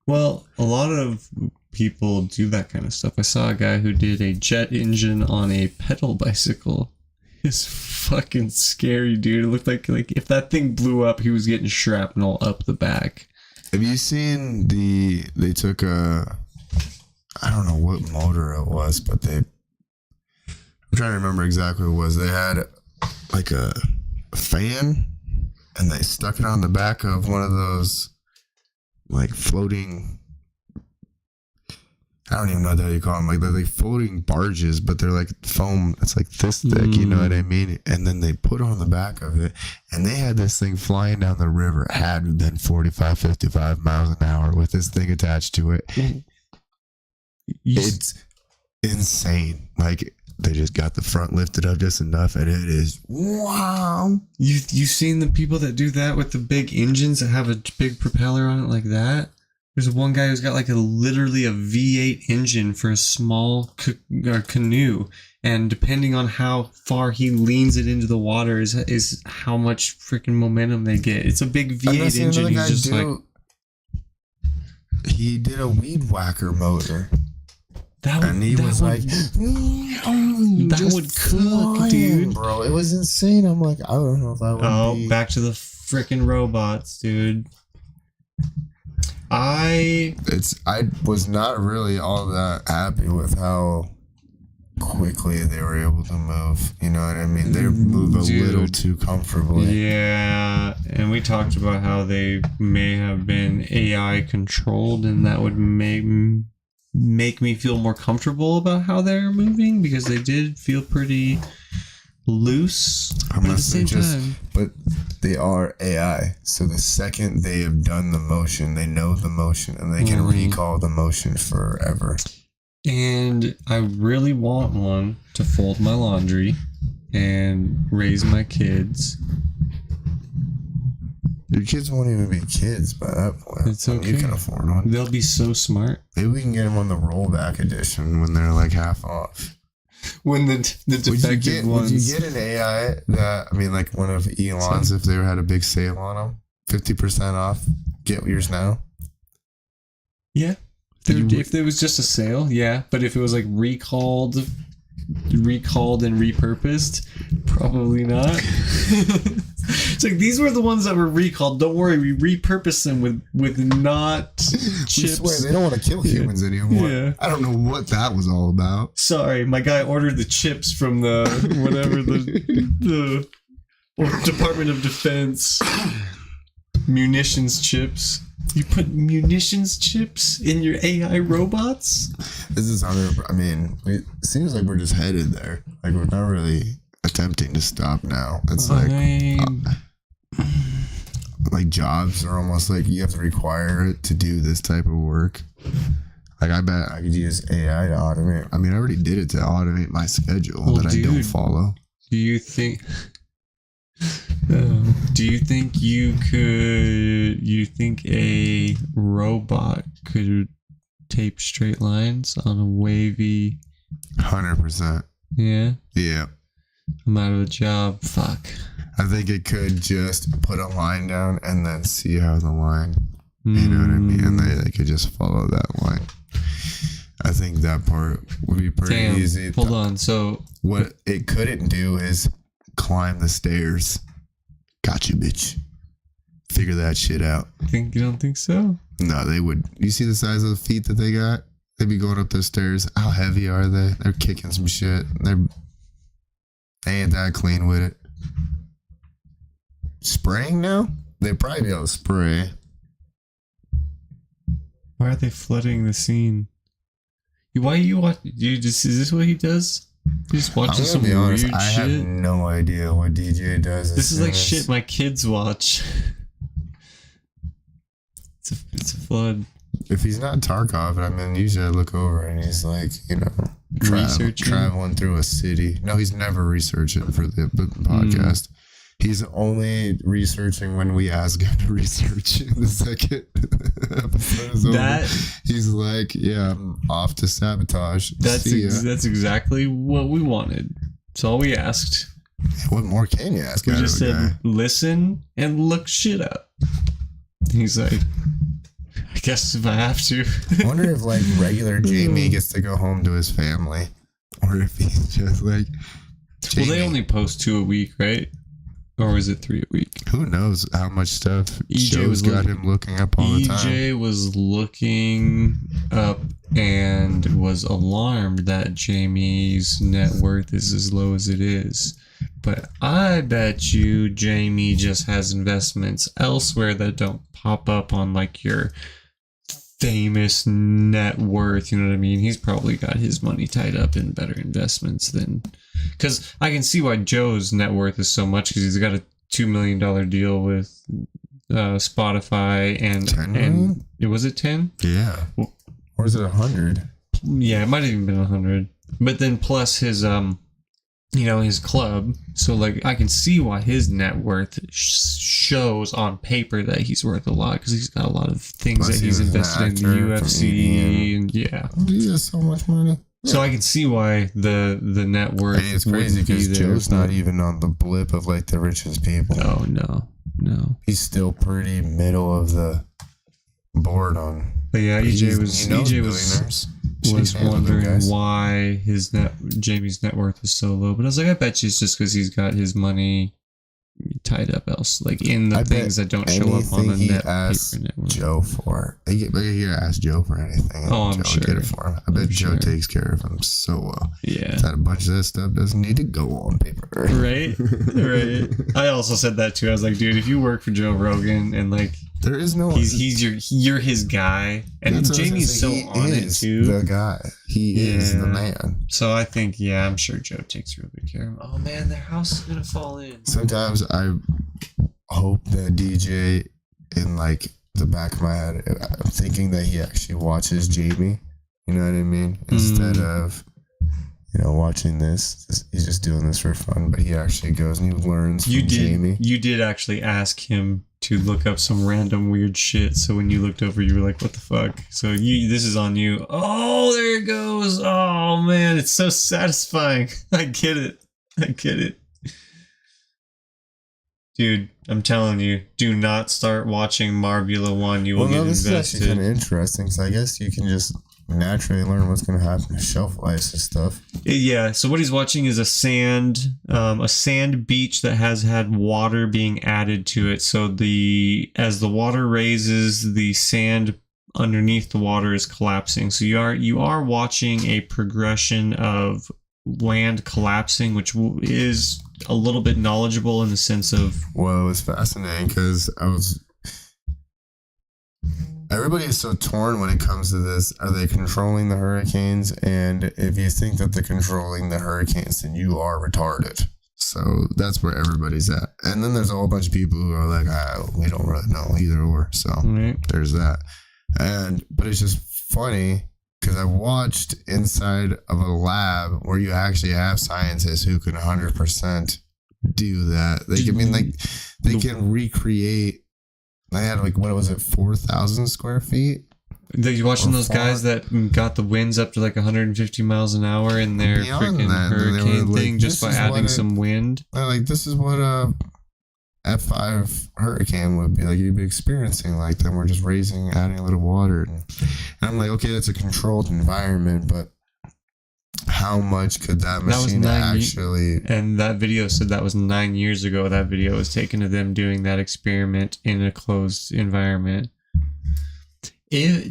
Well, a lot of people do that kind of stuff. I saw a guy who did a jet engine on a pedal bicycle. It's fucking scary, dude. It looked like if that thing blew up, he was getting shrapnel up the back. Have you seen they took I don't know what motor it was, but I'm trying to remember exactly what it was. They had like a fan and they stuck it on the back of one of those like floating, I don't even know how you call them. Like they're like floating barges, but they're like foam. It's like this thick, you know what I mean? And then they put on the back of it, and they had this thing flying down the river. It had been 45, 55 miles an hour with this thing attached to it. It's insane. Like they just got the front lifted up just enough, and it is wow. You seen the people that do that with the big engines that have a big propeller on it like that? There's one guy who's got like literally a V8 engine for a small canoe, and depending on how far he leans it into the water is how much freaking momentum they get. It's a big V8 engine. He's just he did a weed whacker motor. That would cook, dude. Bro, it was insane. I'm like, I don't know if I would. Oh, back to the freaking robots, dude. I was not really all that happy with how quickly they were able to move. You know what I mean? They move a little too comfortably. Yeah, and we talked about how they may have been AI controlled, and that would make me feel more comfortable about how they're moving, because they did feel pretty loose. But at the same time, but they are AI, so the second they have done the motion, they know the motion, and they can recall the motion forever. And I really want one to fold my laundry and raise my kids. Your kids won't even be kids by that point. It's okay. You can afford one. They'll be so smart. Maybe we can get them on the rollback edition when they're like half off. When the defective ones. Would you get an AI that, I mean, like one of Elon's, if they had a big sale on them, 50% off, get yours now? Yeah. If there was just a sale, yeah. But if it was like recalled and repurposed, probably not. It's like, these were the ones that were recalled. Don't worry, we repurposed them with not chips. I swear, they don't want to kill humans anymore. Yeah. I don't know what that was all about. Sorry, my guy ordered the chips from the whatever the Department of Defense munitions chips. You put munitions chips in your AI robots? This is it seems like we're just headed there. Like, we're not really attempting to stop now. It's like jobs are almost like you have to require it to do this type of work. Like, I bet I could use AI to automate. I mean, I already did it to automate my schedule that I don't follow. Do you think... do you think you think a robot could tape straight lines on a wavy... 100%. Yeah? Yeah. I'm out of a job. Fuck. I think it could just put a line down and then see how the line, you know what I mean? And they could just follow that line. I think that part would be pretty easy. Hold on. So what it couldn't do is climb the stairs. Gotcha, bitch. Figure that shit out. You don't think so? No, they would. You see the size of the feet that they got? They'd be going up those stairs. How heavy are they? They're kicking some shit. They ain't that clean with it. Spraying now? They'd probably be able to spray. Why are they flooding the scene? Why you watch? Is this what he does? He just watches some weird shit. I have no idea what DJ does. This is like shit my kids watch. It's a flood. If he's not Tarkov, I mean, usually I look over and he's like, traveling through a city. No, he's never researching for the podcast. He's only researching when we ask him to research in the second episode is over. He's like, yeah, I'm off to sabotage. That's exactly what we wanted. That's all we asked. What more can you ask? We just said, listen and look shit up. He's like, I guess if I have to. I wonder if like regular Jamie gets to go home to his family, or if he's just like, Jamie. Well, they only post 2 a week, right? Or is it 3 a week? Who knows how much stuff Joe's got him looking up all the time. EJ was looking up and was alarmed that Jamie's net worth is as low as it is. But I bet you Jamie just has investments elsewhere that don't pop up on like your famous net worth. You know what I mean? He's probably got his money tied up in better investments than... Because I can see why Joe's net worth is so much, because he's got a $2 million deal with Spotify and 10 million? Was it 10? Yeah. Or is it 100? Yeah, it might have even been 100. But then plus his his club. So like I can see why his net worth shows on paper that he's worth a lot, because he's got a lot of things that he's invested in the UFC and yeah. He has so much money. So I can see why the net worth. I mean, it's crazy because Joe's not even on the blip of like the richest people. Oh no. He's still pretty middle of the board on. But yeah, EJ was wondering why Jamie's net worth is so low. But I was like, I bet you it's just because he's got his money tied up else, like in the things that don't show up on the net paper network. Joe for he ask Joe for anything. I'm Joe sure. Get it for him. I bet Joe takes care of him so well. Yeah, that a bunch of that stuff doesn't need to go on paper. Right. I also said that too. I was like, dude, if you work for Joe Rogan and like There is no. You're his guy, and Jamie's so on it too. The guy, he is the man. So I think, I'm sure Joe takes real good care of him. Oh man, their house is gonna fall in. Sometimes I hope that DJ, in like the back of my head, I'm thinking that he actually watches Jamie. You know what I mean? Instead of, watching this, he's just doing this for fun. But he actually goes and he learns from Jamie. You did actually ask him to look up some random weird shit. So when you looked over, you were like, "What the fuck?" So this is on you. Oh, there it goes. Oh man, it's so satisfying. I get it. Dude, I'm telling you, do not start watching Marbula 1. You will get invested. This is actually kind of interesting, because I guess you can just naturally learn what's going to happen to shelf life and stuff. Yeah, so what he's watching is a sand beach that has had water being added to it. So as the water raises, the sand underneath the water is collapsing. So you are watching a progression of land collapsing, which is a little bit knowledgeable in the sense of... Well, it's fascinating because everybody is so torn when it comes to this. Are they controlling the hurricanes? And if you think that they're controlling the hurricanes, then you are retarded. So that's where everybody's at. And then there's a whole bunch of people who are like, we don't really know either or. So There's that. But it's just funny because I watched inside of a lab where you actually have scientists who can 100% do that. They can recreate. They had 4,000 square feet. You watching those guys that got the winds up to 150 miles an hour in their freaking hurricane thing just by adding some wind? This is what a F5 hurricane would be like. You'd be experiencing then we're just adding a little water. And I'm like, okay, that's a controlled environment, but how much could that machine actually... And that video said that was 9 years ago. That video was taken of them doing that experiment in a closed environment. There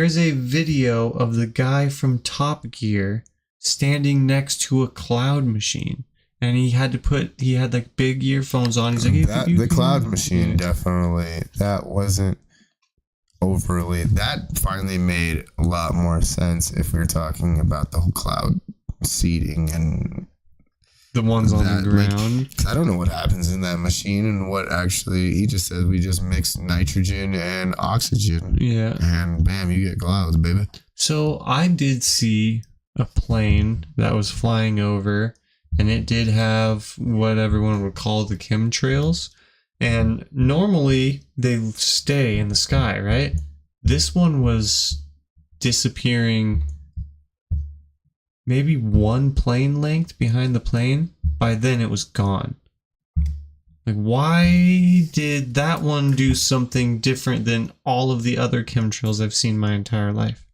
is a video of the guy from Top Gear standing next to a cloud machine. And he had big earphones on. He's like, the cloud machine, definitely. That wasn't overly. That finally made a lot more sense if we're talking about the whole cloud seeding and the ones on the ground. I don't know what happens in that machine and what actually. He just says we just mix nitrogen and oxygen. Yeah. And bam, you get clouds, baby. So I did see a plane that was flying over. And it did have what everyone would call the chemtrails. And normally they stay in the sky, right? This one was disappearing maybe one plane length behind the plane. By then it was gone. Why did that one do something different than all of the other chemtrails I've seen my entire life?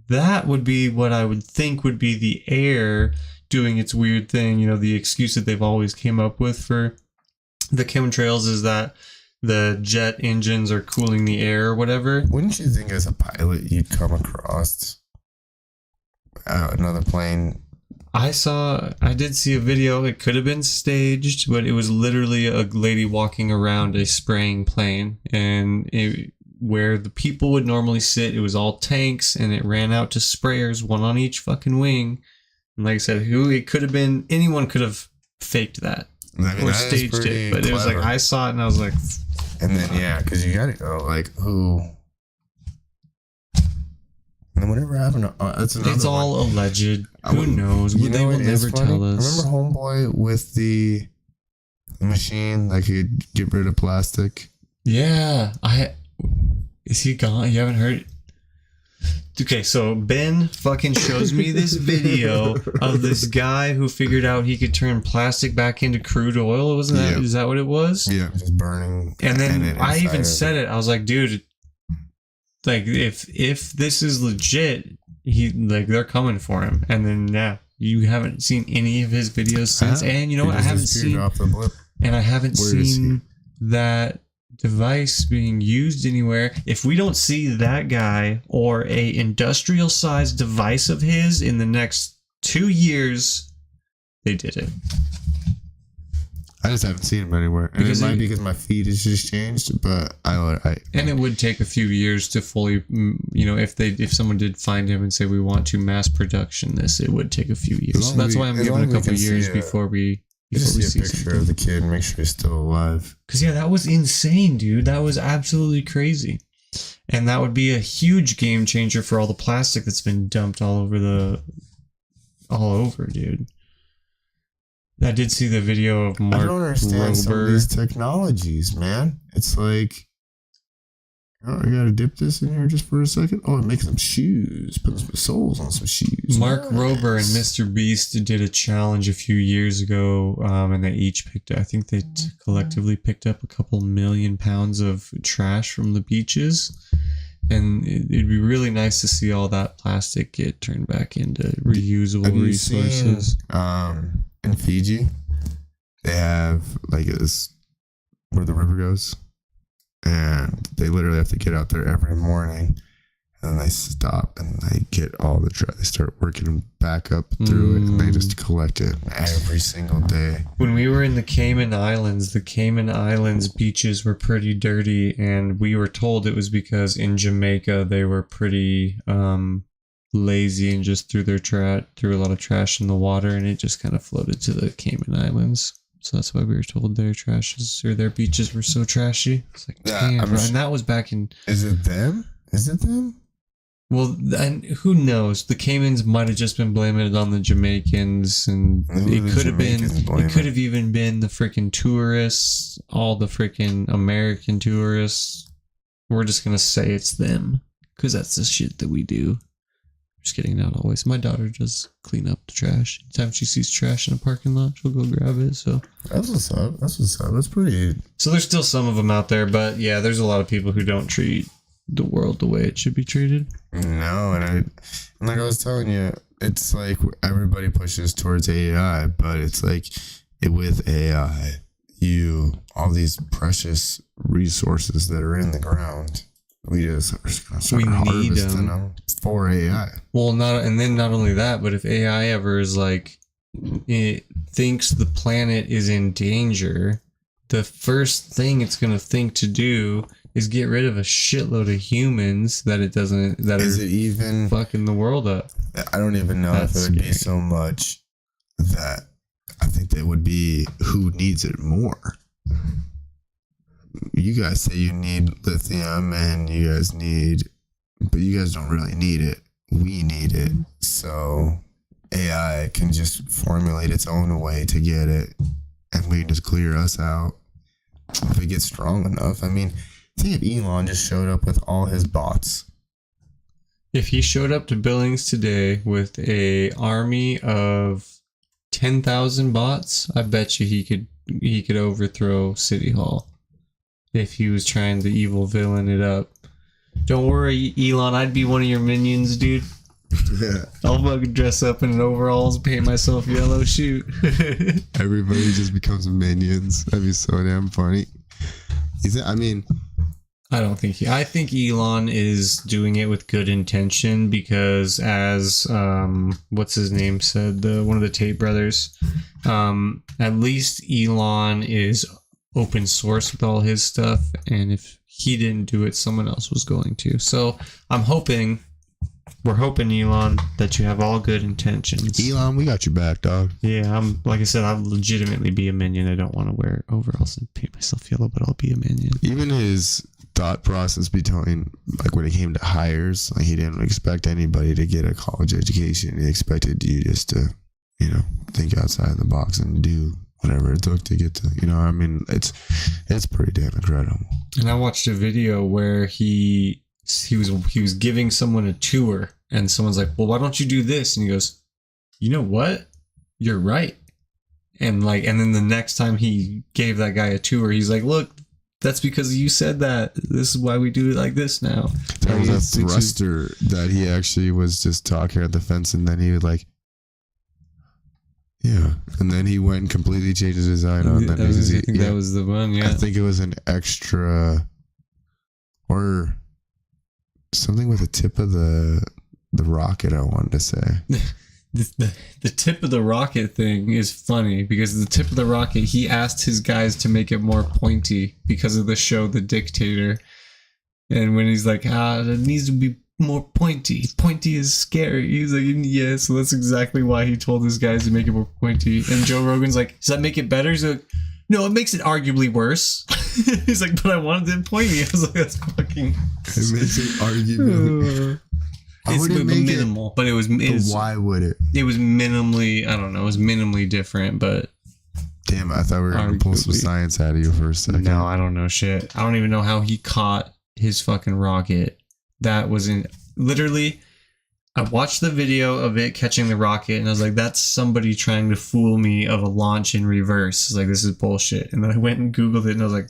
That would be what I would think would be the air doing its weird thing. The excuse that they've always came up with for the chemtrails is that the jet engines are cooling the air or whatever. Wouldn't you think as a pilot you'd come across another plane? I did see a video. It could have been staged, but it was literally a lady walking around a spraying plane, and where the people would normally sit, it was all tanks, and it ran out to sprayers, one on each fucking wing. And like I said, it could have been, anyone could have faked that or staged it, but clever. It was I saw it and I was like... And then, because you gotta go, who... And then whatever happened to... that's another It's all alleged. Who knows? They will never tell us. Remember Homeboy with the machine that could get rid of plastic? Yeah. Is he gone? You haven't heard... Okay, so Ben fucking shows me this video of this guy who figured out he could turn plastic back into crude oil. Wasn't that? Yeah. Is that what it was? Yeah, just burning. And then I even said it. I was like, dude, if this is legit, they're coming for him. And then you haven't seen any of his videos since. And you know what? I haven't seen. And I haven't seen that device being used anywhere. If we don't see that guy or a industrial sized device of his in the next 2 years, they did it. I just haven't seen them anywhere. And it might be because my feed has just changed, but and it would take a few years to fully, if someone did find him and say we want to mass production this, it would take a few years. So that's why I'm giving a couple years before we see a picture of the kid and make sure he's still alive. Because that was insane, dude. That was absolutely crazy. And that would be a huge game changer for all the plastic that's been dumped all over, dude. I did see the video of Mark Rober. I don't understand some of these technologies, man. It's like, oh, I gotta dip this in here just for a second. Oh, it makes some shoes. Put some soles on some shoes. Mark Rober and Mr. Beast did a challenge a few years ago, and they each I think they collectively picked up a couple million pounds of trash from the beaches. And it'd be really nice to see all that plastic get turned back into reusable resources. In Fiji, they have like this where the river goes, and they literally have to get out there every morning, and then they stop and they get all the trash. They start working back up through it, and they just collect it every single day. When we were in the Cayman Islands beaches were pretty dirty, and we were told it was because in Jamaica they were pretty lazy and just threw a lot of trash in the water, and it just kind of floated to the Cayman Islands. So that's why we were told their beaches were so trashy. It's like, damn, bro. And that was back in... Is it them? Well, and who knows? The Caymans might have just been blaming it on the Jamaicans, and it could have even been the freaking tourists, all the freaking American tourists. We're just gonna say it's them, because that's the shit that we do. Just kidding, not always. My daughter does clean up the trash. Anytime she sees trash in a parking lot, she'll go grab it. So that's what's up. That's pretty. So there's still some of them out there, but yeah, there's a lot of people who don't treat the world the way it should be treated. No, and like I was telling you, it's like everybody pushes towards AI, but it's like with AI, all these precious resources that are in the ground, we just are gonna start harvesting them for AI. Well, not only that, but if AI ever is like, it thinks the planet is in danger, the first thing it's gonna think to do is get rid of a shitload of humans even fucking the world up. I don't even know if it would be so much that I think that would be who needs it more. You guys say you need lithium and but you guys don't really need it. We need it. So AI can just formulate its own way to get it, and we can just clear us out if it gets strong enough. I mean, think if Elon just showed up with all his bots. If he showed up to Billings today with a army of 10,000 bots, I bet you he could overthrow City Hall. If he was trying to evil villain it up. Don't worry, Elon, I'd be one of your minions, dude. Yeah. I'll fucking dress up in overalls, paint myself yellow, shoot. Everybody just becomes minions. That'd be so damn funny. I think Elon is doing it with good intention, because as what's his name said, one of the Tate brothers, at least Elon is open source with all his stuff, and if he didn't do it, someone else was going to. So we're hoping, Elon, that you have all good intentions. Elon, we got your back, dog. Yeah, like I said, I'll legitimately be a minion. I don't want to wear overalls and paint myself yellow, but I'll be a minion. Even his thought process between, like, when it came to hires, like, he didn't expect anybody to get a college education. He expected you just to, think outside the box and do whatever it took to get to, I mean, it's pretty damn incredible. And I watched a video where he was giving someone a tour, and someone's like, well, why don't you do this? And he goes, you know what? You're right. And then the next time he gave that guy a tour, he's like, look, that's because you said that. This is why we do it like this now. There was a thruster that he actually was just talking at the fence, and then he would yeah. And then he went and completely changed his design on that. I think that was the one, yeah. I think it was an extra, or something with the tip of the rocket, I wanted to say. the tip of the rocket thing is funny because the tip of the rocket, he asked his guys to make it more pointy because of the show The Dictator. And when he's like, it needs to be more pointy. Pointy is scary. He's like, yeah, so that's exactly why he told his guys to make it more pointy. And Joe Rogan's like, does that make it better? He's like, no, it makes it arguably worse. He's like, but I wanted it pointy. I was like, that's fucking... It makes it arguably... It's minimal, but it was... why would it? It was minimally, I don't know, it was minimally different, but... Damn, I thought we were going to pull some science out of you for a second. No, I don't know shit. I don't even know how he caught his fucking rocket. That was in... Literally, I watched the video of it catching the rocket, and I was like, that's somebody trying to fool me of a launch in reverse. It's like, this is bullshit. And then I went and Googled it, and I was like,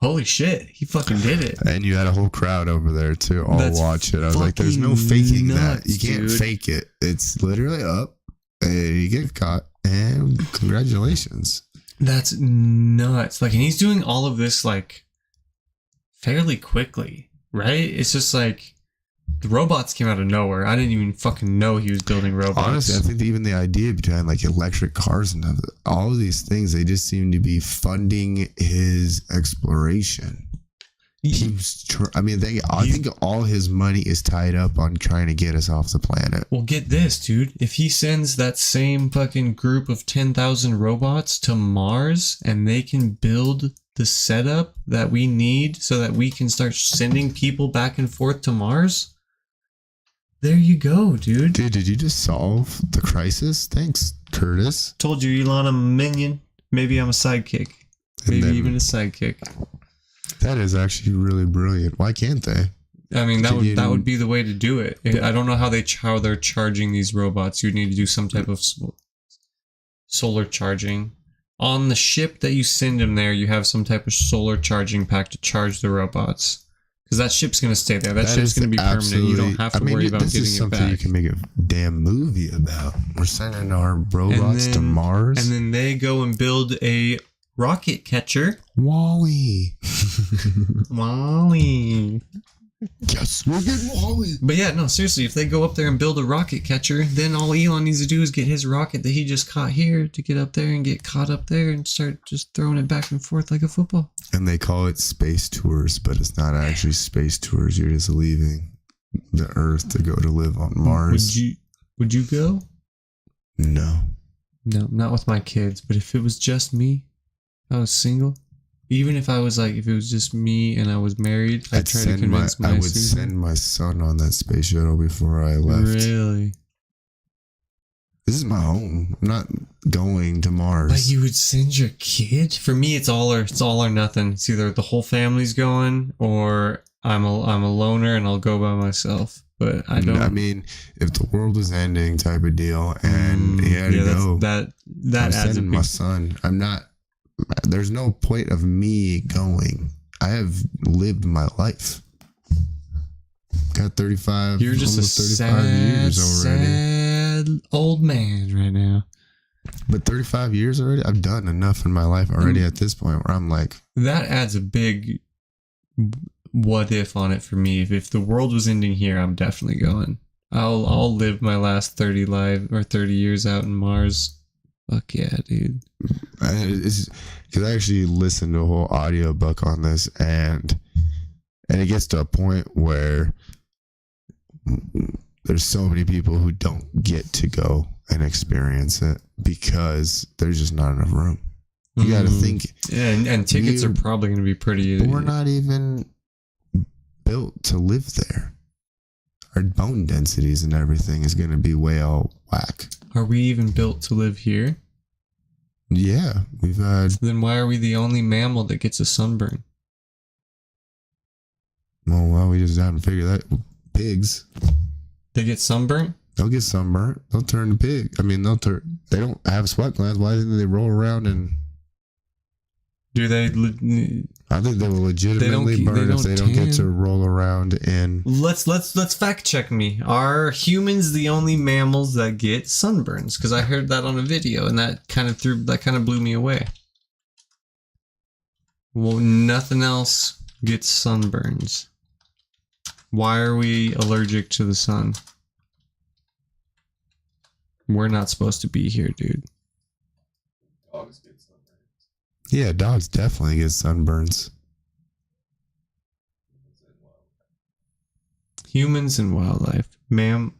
holy shit, he fucking did it. And you had a whole crowd over there too, all watch it. I was like, there's no faking that. You can't fake it. It's literally up and you get caught and congratulations. That's nuts. Like, and he's doing all of this like fairly quickly, right? It's just like the robots came out of nowhere. I didn't even fucking know he was building robots. Honestly, I think even the idea behind like electric cars and all of these things, they just seem to be funding his exploration. I think all his money is tied up on trying to get us off the planet. Well, get this, dude. If he sends that same fucking group of 10,000 robots to Mars and they can build the setup that we need so that we can start sending people back and forth to Mars, there you go, dude. Dude, did you just solve the crisis? Thanks, Curtis. Told you, Elon, I'm a minion. Maybe I'm a sidekick. Maybe even a sidekick. That is actually really brilliant. Why can't they? I mean, that would be the way to do it. I don't know how they're charging these robots. You need to do some type of solar charging. On the ship that you send them there, you have some type of solar charging pack to charge the robots. Because that ship's going to stay there. That ship's going to be permanent. You don't have to worry about getting it back. This is something you can make a damn movie about. We're sending our robots to Mars. And then they go and build a rocket catcher. Wall-E. Wall-E. Yes, we'll get Wall-E. But yeah, no, seriously, if they go up there and build a rocket catcher, then all Elon needs to do is get his rocket that he just caught here to get up there and get caught up there and start just throwing it back and forth like a football. And they call it space tours, but it's not actually space tours. You're just leaving the Earth to go to live on Mars. Would you go? No. No, not with my kids. But if it was just me, I was single. Even if I was like, if it was just me and I was married, I'd try to convince my I would send my son on that space shuttle before I left. Really? This is my home. I'm not going to Mars. But you would send your kid? For me, it's all or nothing. It's either the whole family's going or I'm a loner and I'll go by myself. But I don't. I mean, if the world was ending type of deal and he had to go, that I'm sending my son. I'm not. There's no point of me going. I have lived my life. Got 35. You're just almost 35 years already. Sad old man right now. But 35 years already. I've done enough in my life already at this point where I'm like, that adds a big what if on it for me. If the world was ending here, I'm definitely going. I'll live my last 30 years out in Mars. Fuck yeah, dude. Because I actually listened to a whole audiobook on this, and it gets to a point where there's so many people who don't get to go and experience it because there's just not enough room. You got to think. Yeah, and tickets are probably going to be pretty. We're not even built to live there. Our bone densities and everything is going to be way out whack. Are we even built to live here? Yeah, we've had... Then why are we the only mammal that gets a sunburn? Well, we just haven't figured that. Pigs. They get sunburnt? They'll get sunburnt. They'll turn to pig. I mean, they don't have sweat glands. Why didn't they roll around and... Do they? I think they will legitimately burn if they don't get to roll around in. Let's fact check me. Are humans the only mammals that get sunburns? Because I heard that on a video, and that kind of blew me away. Well, nothing else gets sunburns. Why are we allergic to the sun? We're not supposed to be here, dude. Dogs get sunburns. Yeah, dogs definitely get sunburns. Humans and wildlife. Ma'am.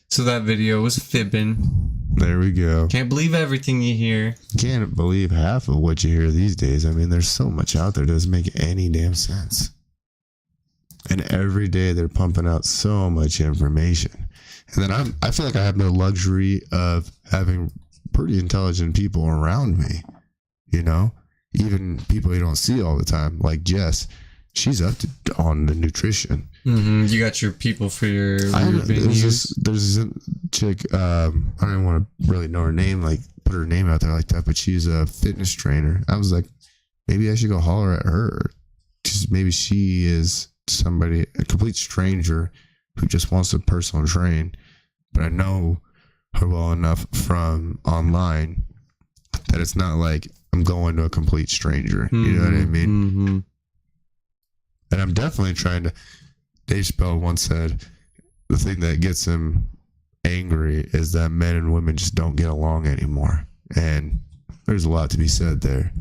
So that video was fibbing. There we go. Can't believe everything you hear. Can't believe half of what you hear these days. I mean, there's so much out there that doesn't make any damn sense. And every day they're pumping out so much information. And then I feel like I have no luxury of having pretty intelligent people around me. You know? Even people you don't see all the time, like Jess. She's up on the nutrition. Mm-hmm. You got your people for your venues. There's this chick, I don't even want to really know her name, like put her name out there like that, but she's a fitness trainer. I was like, maybe I should go holler at her. Because maybe she is somebody, a complete stranger who just wants to personal train. But I know her well enough from online that it's not like I'm going to a complete stranger. You know what I mean? Mm-hmm. And I'm definitely trying to. Dave Chappelle once said the thing that gets him angry is that men and women just don't get along anymore. And there's a lot to be said there.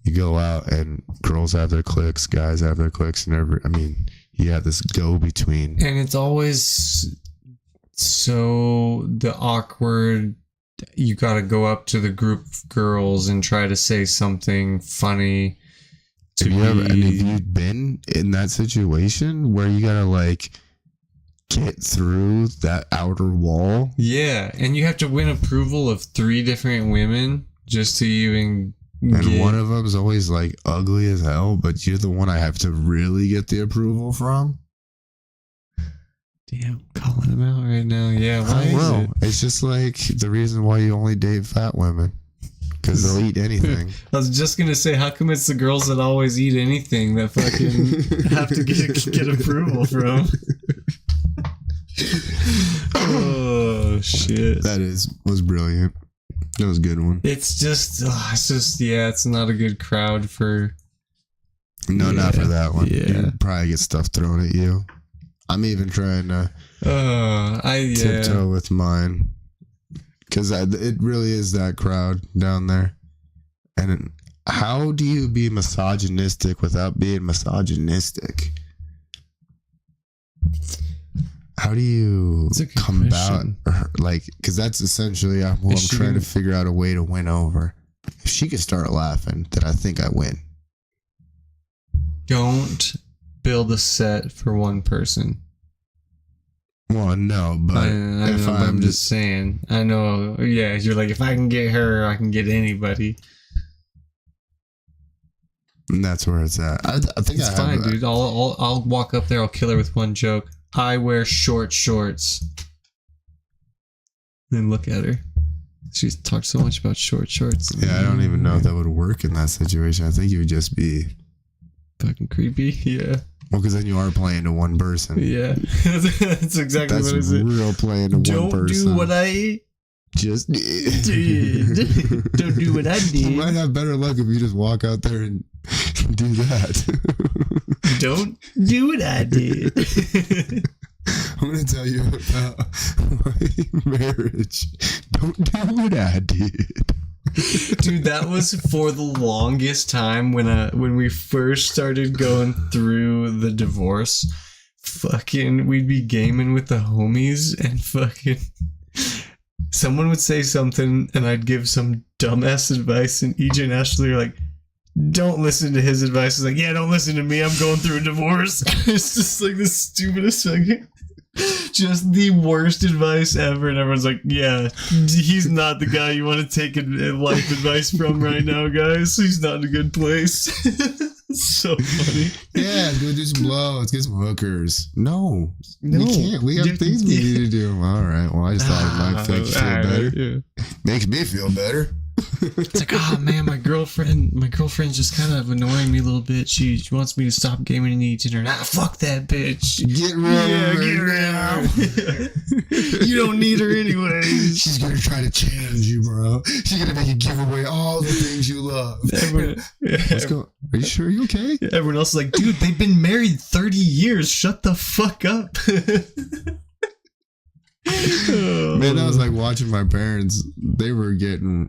You go out and girls have their cliques, guys have their cliques, and you have this go between. And it's always so the awkward. You got to go up to the group of girls and try to say something funny. Have you been in that situation where you gotta like get through that outer wall? Yeah, and you have to win approval of 3 different women just to even and one of them's always like ugly as hell, but you're the one I have to really get the approval from. Damn, calling them out right now. Yeah, why is it? It's just like the reason why you only date fat women. Because they'll eat anything. I was just going to say, how come it's the girls that always eat anything that fucking have to get approval from? Oh, shit. That was brilliant. That was a good one. It's just, it's not a good crowd for... No, not for that one. Yeah. You probably get stuff thrown at you. I'm even trying to tiptoe with mine. Because it really is that crowd down there. And how do you be misogynistic without being misogynistic? How do you combat, like, because that's essentially I'm trying to figure out a way to win over. If she could start laughing, then I think I win. Don't build a set for one person. Well, no, but I'm just saying. I know, yeah, you're like, if I can get her, I can get anybody. And that's where it's at. I think it's fine, dude. I'll walk up there, I'll kill her with one joke. I wear short shorts. Then look at her. She's talked so much about short shorts. Yeah, I don't even know if that would work in that situation. I think you would just be fucking creepy. Yeah. Well, because then you are playing to one person. Yeah. That's exactly what it is. That's real playing to one person. Don't do what I just did. Don't do what I did. You might have better luck if you just walk out there and do that. Don't do what I did. I'm going to tell you about my marriage. Don't do what I did. Dude, that was for the longest time when we first started going through the divorce. Fucking, we'd be gaming with the homies and fucking someone would say something and I'd give some dumbass advice and EJ and Ashley are like, don't listen to his advice. It's like, yeah, don't listen to me. I'm going through a divorce. It's just like the stupidest thing. Just the worst advice ever. And everyone's like, yeah, he's not the guy you want to take life advice from right now, guys. He's not in a good place. It's so funny. Yeah, let's go do some blow. Let's get some hookers. No, we can't. We have things we need to do. All right. Well, I just thought it might make you feel better. Yeah. Makes me feel better. It's like, oh man, my girlfriend's just kind of annoying me a little bit. She wants me to stop gaming and eat dinner. Fuck that bitch. Get rid of her. You don't need her anyways. She's gonna try to challenge you, bro. She's gonna make you give away all the things you love. Let's go. Are you sure you're okay? Everyone else is like, dude, they've been married 30 years. Shut the fuck up. Man, I was like watching my parents. They were going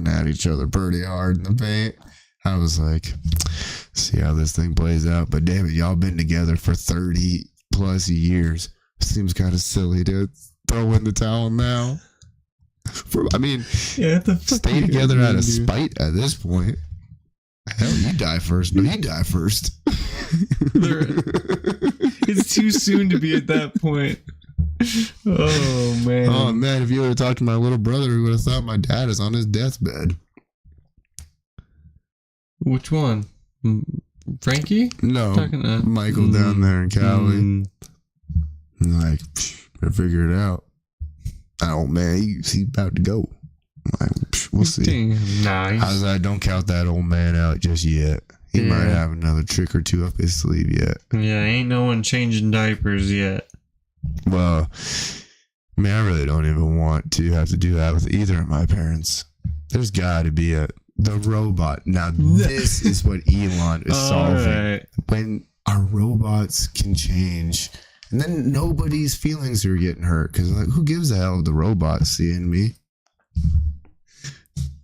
at each other pretty hard in the paint. I was like, see how this thing plays out. But damn it, y'all been together for 30 plus years. Seems kind of silly to throw in the towel now. Stay together out of spite at this point. Hell, you die first. No, you die first. It's too soon to be at that point. Oh, man. Oh, man, if you would have talked to my little brother, we would have thought my dad is on his deathbed. Which one? Frankie? No, Michael down there in Cali. Like, better figure it out. Oh, man, he's about to go. Like, we'll see. Damn, nice. I was like, don't count that old man out just yet. He might have another trick or two up his sleeve yet. Yeah, ain't no one changing diapers yet. Well, I mean, I really don't even want to have to do that with either of my parents. There's got to be the robot. Now, this is what Elon is solving. Right. When our robots can change, and then nobody's feelings are getting hurt. Because, like, who gives a hell if the robot's seeing me?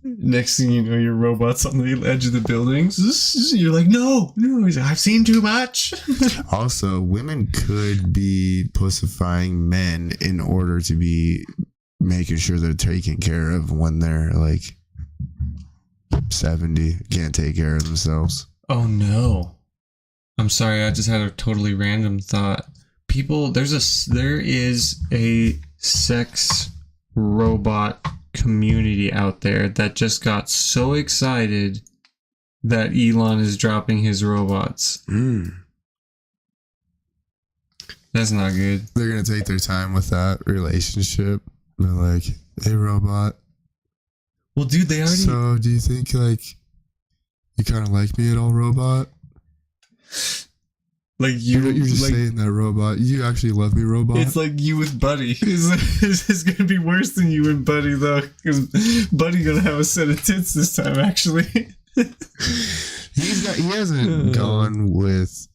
Next thing you know, your robot's on the edge of the buildings. You're like, no. He's like, I've seen too much. Also, women could be pussifying men in order to be making sure they're taken care of when they're like 70, can't take care of themselves. Oh no. I'm sorry, I just had a totally random thought. There is a sex robot community out there that just got so excited that Elon is dropping his robots. That's not good. They're gonna take their time with that relationship. They're like, hey, robot. Well, dude, they already... So, do you think, like, you kind of like me at all, robot? Like, you're just like, saying that, robot. You actually love me, robot? It's like you with Buddy. It's going to be worse than you and Buddy, though. Because Buddy going to have a set of tits this time, actually. He hasn't gone with...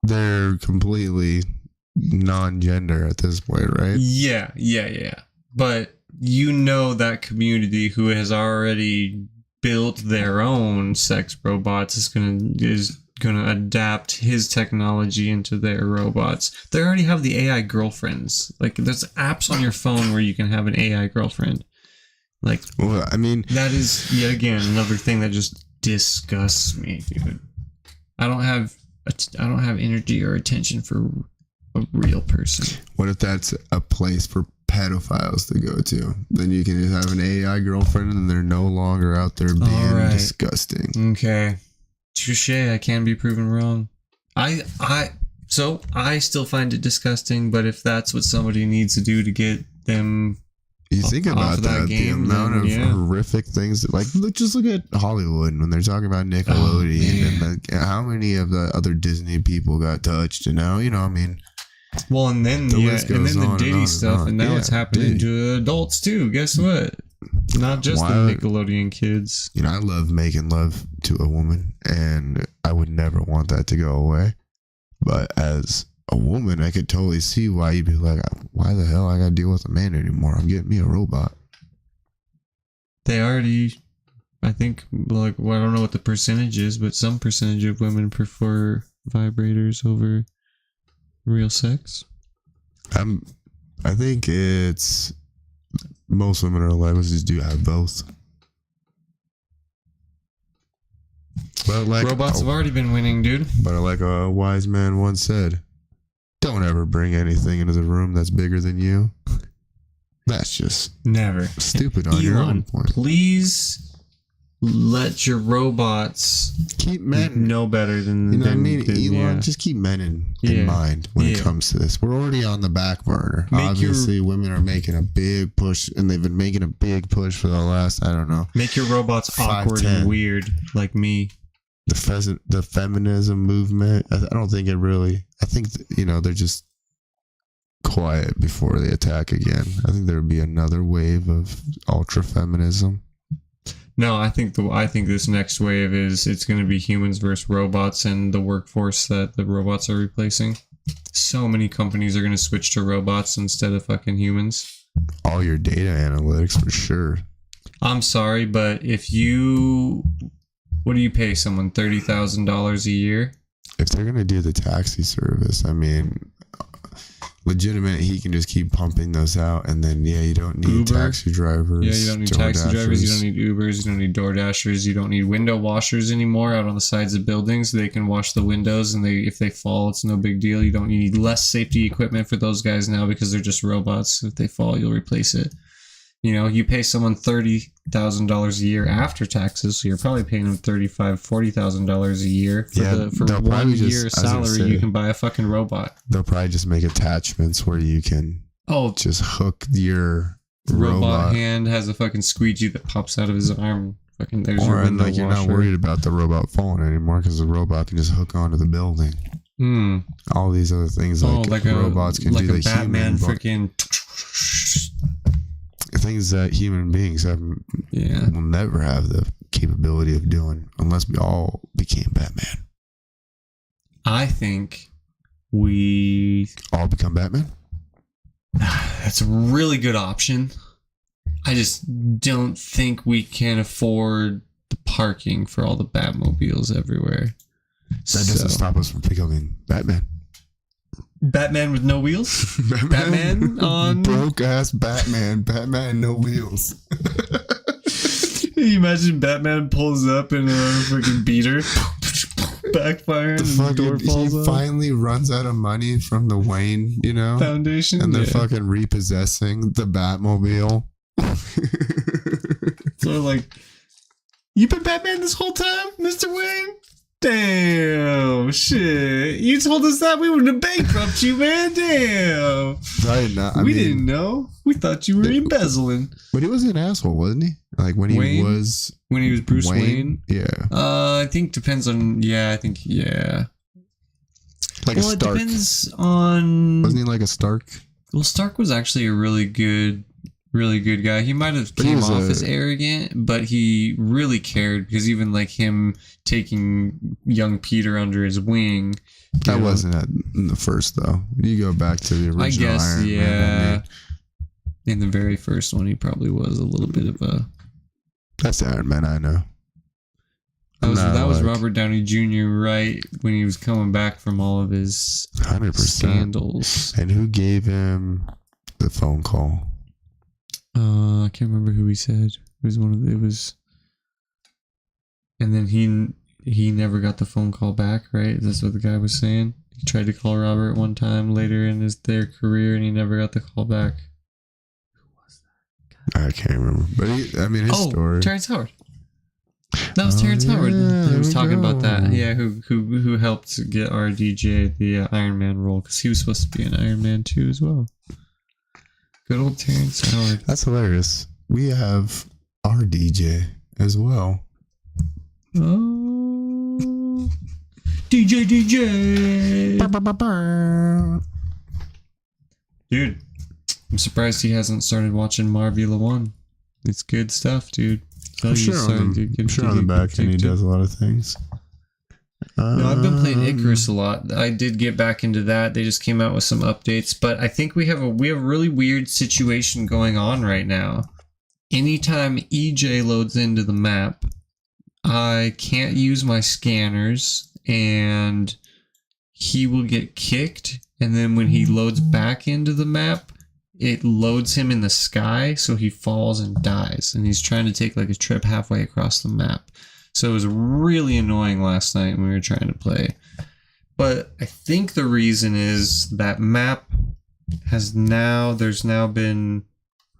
They're completely non-gender at this point, right? Yeah. But you know that community who has already built their own sex robots is gonna adapt his technology into their robots. They already have the AI girlfriends. Like, there's apps on your phone where you can have an AI girlfriend. Like, well, I mean, that is yet again another thing that just disgusts me, dude. I don't have energy or attention for a real person. What if that's a place for pedophiles to go to? Then you can just have an AI girlfriend and they're no longer out there being disgusting. Okay. Touche, I can be proven wrong. So I still find it disgusting, but if that's what somebody needs to do to get them you think about that game, the amount of horrific things that, like, just look at Hollywood when they're talking about Nickelodeon and how many of the other Disney people got touched, and now, you know, I mean, well, and then the Diddy stuff, and now it's happening to adults too. Guess what? Not just the Nickelodeon kids. You know, I love making love to a woman, and I would never want that to go away. But as a woman, I could totally see why you'd be like, why the hell I gotta deal with a man anymore? I'm getting me a robot. They already, I think, like, well, I don't know what the percentage is, but some percentage of women prefer vibrators over real sex. I think it's most women are like, let's just do have both. But like, robots have already been winning, dude. But like a wise man once said, don't ever bring anything into the room that's bigger than you. That's just never stupid on your own point. Please let your robots keep men know better than you know what I mean. Elon, just keep men in mind when it comes to this. We're already on the back burner. Obviously, women are making a big push, and they've been making a big push for the last, I don't know. Make your robots awkward and weird, like me. The feminism movement. I don't think it really. I think they're just quiet before they attack again. I think there would be another wave of ultra feminism. No, I think this next wave it's going to be humans versus robots and the workforce that the robots are replacing. So many companies are going to switch to robots instead of fucking humans. All your data analytics for sure. I'm sorry, but if you... What do you pay someone? $30,000 a year? If they're going to do the taxi service, I mean, legitimate, he can just keep pumping those out. And then, yeah, you don't need Uber. taxi drivers. Yeah, you don't need taxi drivers. You don't need Ubers. You don't need DoorDashers. You don't need window washers anymore out on the sides of buildings. They can wash the windows, and if they fall, it's no big deal. You don't need less safety equipment for those guys now because they're just robots. If they fall, you'll replace it. You know, you pay someone $30,000 a year after taxes, so you're probably paying them $40,000 a year for 1 year salary. You can buy a fucking robot. They'll probably just make attachments where you can just hook your robot hand has a fucking squeegee that pops out of his arm. Fucking there's your window washer. You're not worried about the robot falling anymore because the robot can just hook onto the building. All these other things like robots can do. Like a Batman freaking. Things that human beings will never have the capability of doing unless we all became Batman. I think we all become Batman. That's a really good option. I just don't think we can afford the parking for all the Batmobiles everywhere. That doesn't stop us from becoming Batman. Batman with no wheels? Batman on... Broke ass Batman. Batman no wheels. Can you imagine Batman pulls up in a freaking beater? Backfire and the door falls off. He finally runs out of money from the Wayne, Foundation. And they're fucking repossessing the Batmobile. So like, you been Batman this whole time, Mr. Wayne? Damn, shit. You told us that we were going to bankrupt you, man. Damn. We didn't know. We thought you were embezzling. But he was an asshole, wasn't he? Like when he was Bruce Wayne? Yeah. I think depends on, Like a Stark. It depends on... Wasn't he like a Stark? Well, Stark was actually a really good guy. He might have came off as arrogant, but he really cared because even like him taking young Peter under his wing. That wasn't in the first though. You go back to the original. I guess, Iron Man, in the very first one, he probably was a little bit of a. That's the Iron Man I know. That was Robert Downey Jr. right when he was coming back from all of his 100% scandals. And who gave him the phone call? I can't remember who he said. It was, and then he never got the phone call back, right? That's what the guy was saying. He tried to call Robert one time later in their career, and he never got the call back. Who was that? I can't remember, but his story. Terrence Howard. That was Terrence Howard who was talking about that. Yeah, who helped get RDJ the Iron Man role because he was supposed to be an Iron Man too as well. Good old Terrence Howard. That's hilarious. We have our DJ as well. Oh, DJ. Dude, I'm surprised he hasn't started watching Marvula 1. It's good stuff, dude. I'm sure on the back end he does a lot of things. No, I've been playing Icarus a lot. I did get back into that. They just came out with some updates, but I think we have a really weird situation going on right now. Anytime EJ loads into the map, I can't use my scanners, and he will get kicked. And then when he loads back into the map, it loads him in the sky, so he falls and dies. And he's trying to take like a trip halfway across the map. So it was really annoying last night when we were trying to play. But I think the reason is that map there's now been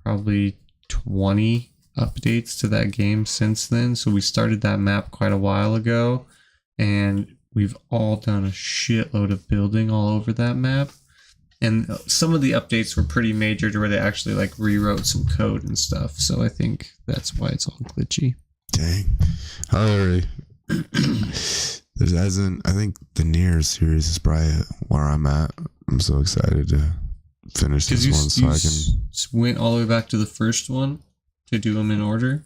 probably 20 updates to that game since then. So we started that map quite a while ago, and we've all done a shitload of building all over that map. And some of the updates were pretty major to where they actually like rewrote some code and stuff. So I think that's why it's all glitchy. Dang. However, I think the Nier series is probably where I'm at. I'm so excited to finish this one so I can... went all the way back to the first one to do them in order?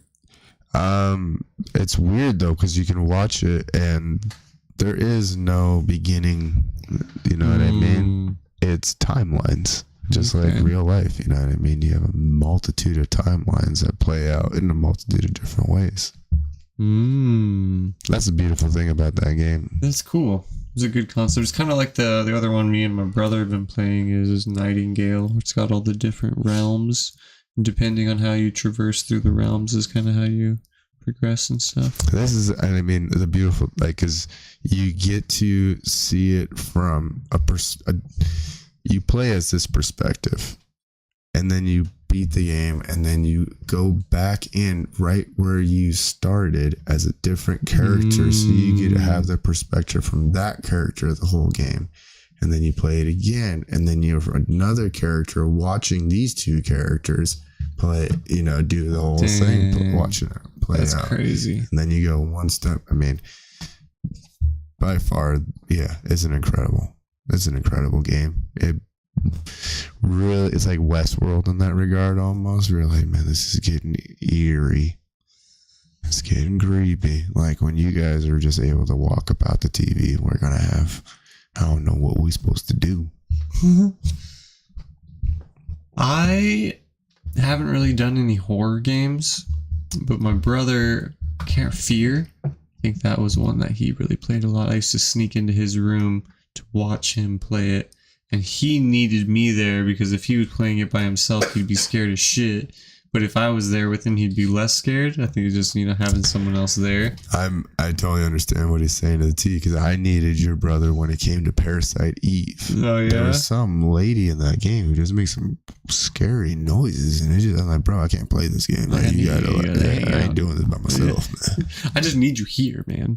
It's weird though, because you can watch it and there is no beginning. You know what I mean? It's timelines, just like real life. You know what I mean? You have a multitude of timelines that play out in a multitude of different ways. That's the beautiful thing about that game. That's cool. It's a good concept. It's kind of like the other one me and my brother have been playing is Nightingale. It's got all the different realms. Depending on how you traverse through the realms is kind of how you progress and stuff. This is, I mean, the beautiful, like, because you get to see it from you play as this perspective, and then you beat the game, and then you go back in right where you started as a different character, so you get to have the perspective from that character the whole game, and then you play it again, and then you have another character watching these two characters play, you know, do the whole thing, watching it play That's out. crazy. And then you go one step. I mean, by far, yeah, it's an incredible game. It really, it's like Westworld in that regard almost. Really, man, this is getting eerie. It's getting creepy. Like when you guys are just able to walk about the TV, we're gonna have, I don't know what we're supposed to do. I haven't really done any horror games, but my brother, Fear, I think that was one that he really played a lot. I used to sneak into his room to watch him play it, and he needed me there because if he was playing it by himself, he'd be scared as shit. But if I was there with him, he'd be less scared. I think it's just, you know, having someone else there. I totally understand what he's saying to the T, because I needed your brother when it came to Parasite Eve. Oh, yeah? There was some lady in that game who just makes some scary noises, and I'm like, bro, I can't play this game. Like, I ain't doing this by myself, man. I just need you here, man.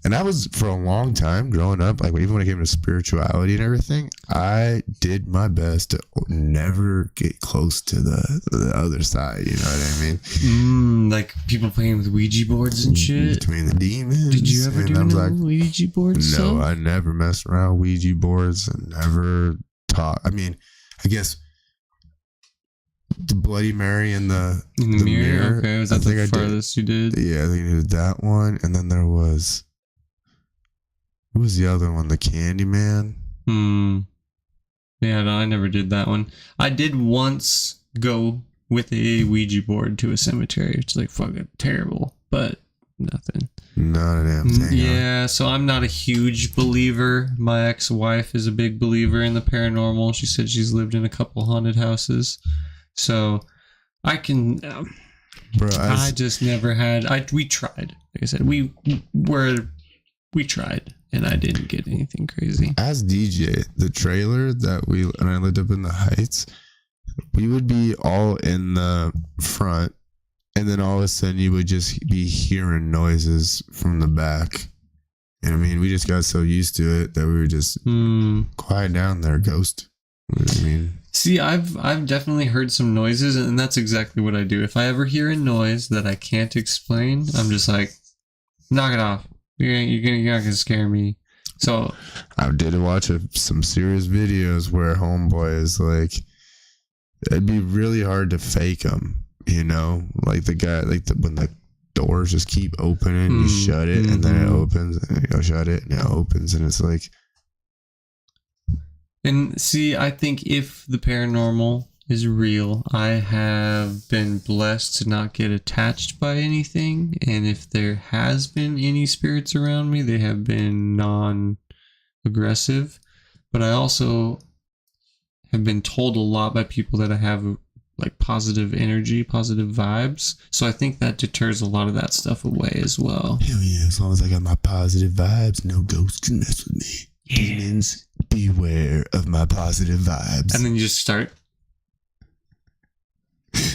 And I was, for a long time growing up, like even when it came to spirituality and everything, I did my best to never get close to the other side. You know what I mean? Like people playing with Ouija boards and shit. Between the demons. Did you ever do Ouija boards? No, I never messed around with Ouija boards and never taught. I mean, I guess the Bloody Mary and the mirror. Okay, was that the farthest you did? Yeah, I think I did that one. And then there was... Who was the other one? The Candyman? Yeah, no, I never did that one. I did once go with a Ouija board to a cemetery. It's like fucking terrible, but nothing. Not a damn thing. Yeah, so I'm not a huge believer. My ex-wife is a big believer in the paranormal. She said she's lived in a couple haunted houses. So I can... Bro, I just never had... We tried. Like I said, we tried. And I didn't get anything crazy. As DJ, the trailer that and I lived up in the Heights, we would be all in the front, and then all of a sudden you would just be hearing noises from the back. And I mean, we just got so used to it that we were just quiet down there, ghost. You know what I mean? See, I've definitely heard some noises, and that's exactly what I do. If I ever hear a noise that I can't explain, I'm just like, knock it off. You're not gonna scare me. So I did watch some serious videos where homeboy is like, it'd be really hard to fake him, you know, like the guy, like when the doors just keep opening, you shut it, and then it opens, and you shut it, and it opens, and it's like. And see, I think if the paranormal is real, I have been blessed to not get attached by anything, and if there has been any spirits around me, they have been non-aggressive. But I also have been told a lot by people that I have like positive energy, positive vibes, so I think that deters a lot of that stuff away as well. Hell yeah, as long as I got my positive vibes, no ghosts can mess with me. Demons, beware of my positive vibes. And then you just start.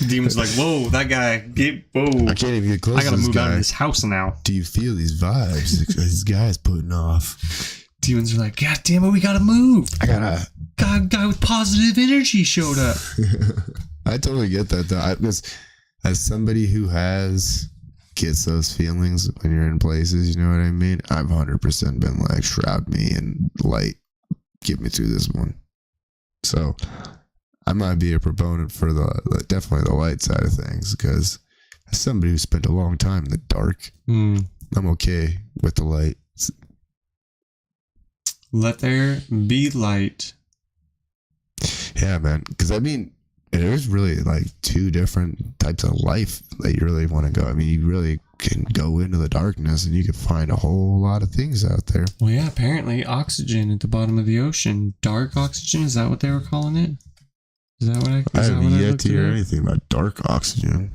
Demon's like, whoa, that guy, whoa. I can't even get close. I gotta move out of this house now. Do you feel these vibes this guy's putting off? Demons are like, God damn it, we gotta move. Guy with positive energy showed up. I totally get that though. Because as somebody who gets those feelings when you're in places, you know what I mean? I've 100% been like, shroud me in light, get me through this one. So I might be a proponent for definitely the light side of things, because as somebody who spent a long time in the dark, I'm okay with the light. Let there be light. Yeah, man. Because I mean, there's really like two different types of life that you really want to go. I mean, you really can go into the darkness and you can find a whole lot of things out there. Well, yeah, apparently oxygen at the bottom of the ocean. Dark oxygen, is that what they were calling it? Is that what I have yet to hear anything about dark oxygen.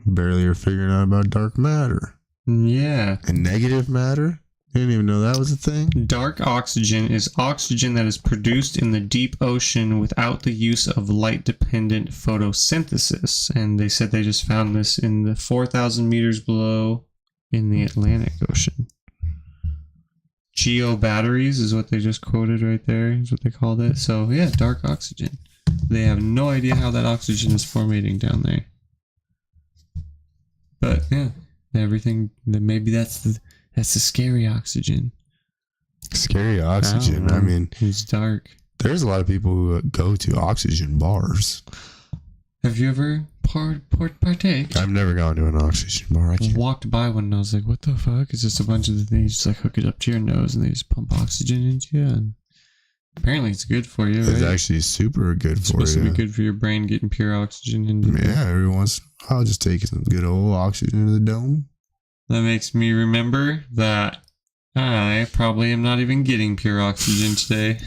Barely are figuring out about dark matter. Yeah. And negative matter? I didn't even know that was a thing. Dark oxygen is oxygen that is produced in the deep ocean without the use of light-dependent photosynthesis. And they said they just found this in the 4,000 meters below in the Atlantic Ocean. Geobatteries is what they just quoted right there, is what they called it. So, yeah, dark oxygen. They have no idea how that oxygen is formating down there. But, yeah, everything, maybe that's the scary oxygen. Scary oxygen. I mean, it's dark. There's a lot of people who go to oxygen bars. Have you ever partake? I've never gone to an oxygen bar. I walked by one and I was like, what the fuck? It's just a bunch of the things, just like hook it up to your nose and they just pump oxygen into you. And apparently it's good for you, It's right? actually super good It's for you. supposed to be good for your brain, getting pure oxygen into you. Yeah, every once in a while, I'll just take some good old oxygen into the dome. That makes me remember that I probably am not even getting pure oxygen today.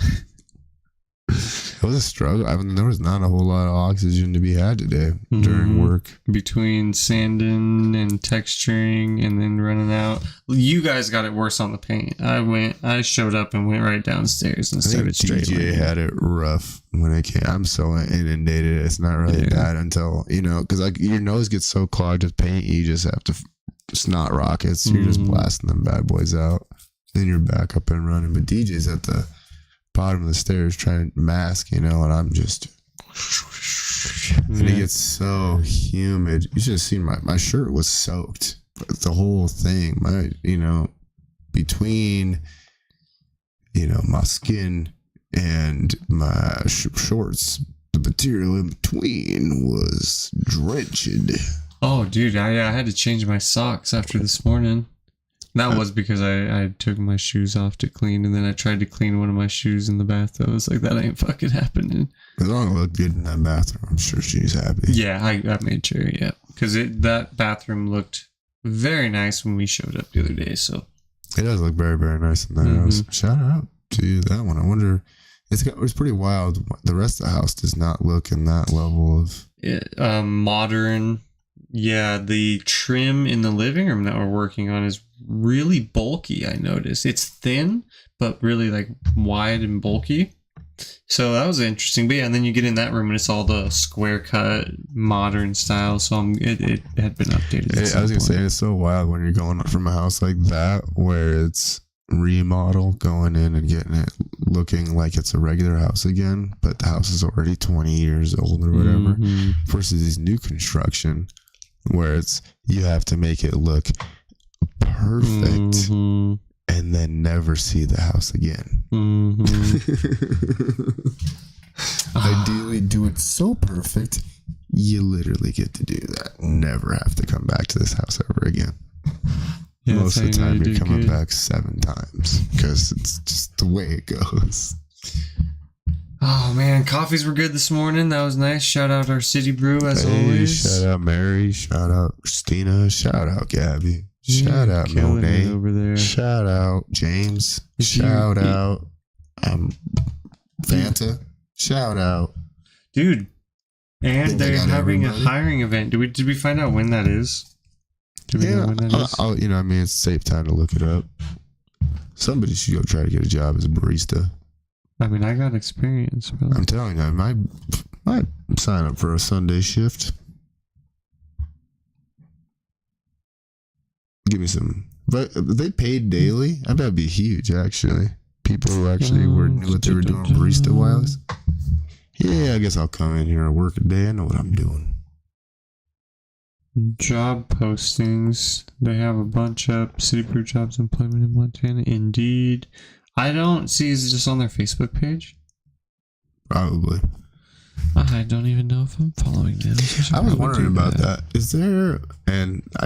It was a struggle. I mean, there was not a whole lot of oxygen to be had today during work. Between sanding and texturing and then running out. You guys got it worse on the paint. I showed up and went right downstairs and started straight. DJ had it rough when it came. I'm so inundated. It's not really bad until, because like your nose gets so clogged with paint, you just have to snot rockets. You're just blasting them bad boys out. Then you're back up and running. But DJ's at the bottom of the stairs trying to mask, and I'm just, and it gets so humid. You should have seen my shirt was soaked. The whole thing, between, my skin and my shorts, the material in between was drenched. Oh, dude, I had to change my socks after this morning. That was because I took my shoes off to clean, and then I tried to clean one of my shoes in the bathtub. I was like, that ain't fucking happening. As long as it looked good in that bathroom, I'm sure she's happy. Yeah, I made sure, yeah. Because that bathroom looked very nice when we showed up the other day, so. It does look very, very nice in that house. Shout out to that one. I wonder, it's pretty wild. The rest of the house does not look in that level of... modern. Yeah, the trim in the living room that we're working on is really bulky, I noticed. It's thin, but really like wide and bulky. So that was interesting. But yeah, and then you get in that room and it's all the square cut, modern style. So it had been updated. I was going to say, it's so wild when you're going from a house like that, where it's remodel, going in and getting it looking like it's a regular house again, but the house is already 20 years old or whatever, versus this new construction where it's, you have to make it look perfect and then never see the house again. Ideally do it so perfect you literally get to do that, never have to come back to this house ever again. Most of the time you're coming back 7 times because it's just the way it goes. Oh man, coffees were good this morning. That was nice. Shout out our city brew as always. Shout out Mary. Shout out Christina. Shout out Gabby. Shout out Monet over there. Shout out James. Shout out Fanta. Shout out, dude. And they're having a hiring event. Did we find out when that is? Do we know when that is? It's a safe time to look it up. Somebody should go try to get a job as a barista. I mean, I got experience. Bro. I'm telling you, I might sign up for a Sunday shift. Give me some. But they paid daily. I bet it'd be huge, actually. People who actually knew what they were doing barista wise. Yeah, I guess I'll come in here and work a day. I know what I'm doing. Job postings. They have a bunch up. City Brew jobs employment in Montana. Indeed. I don't see. Is it just on their Facebook page? Probably. I don't even know if I'm following them. I was wondering about that. Is there,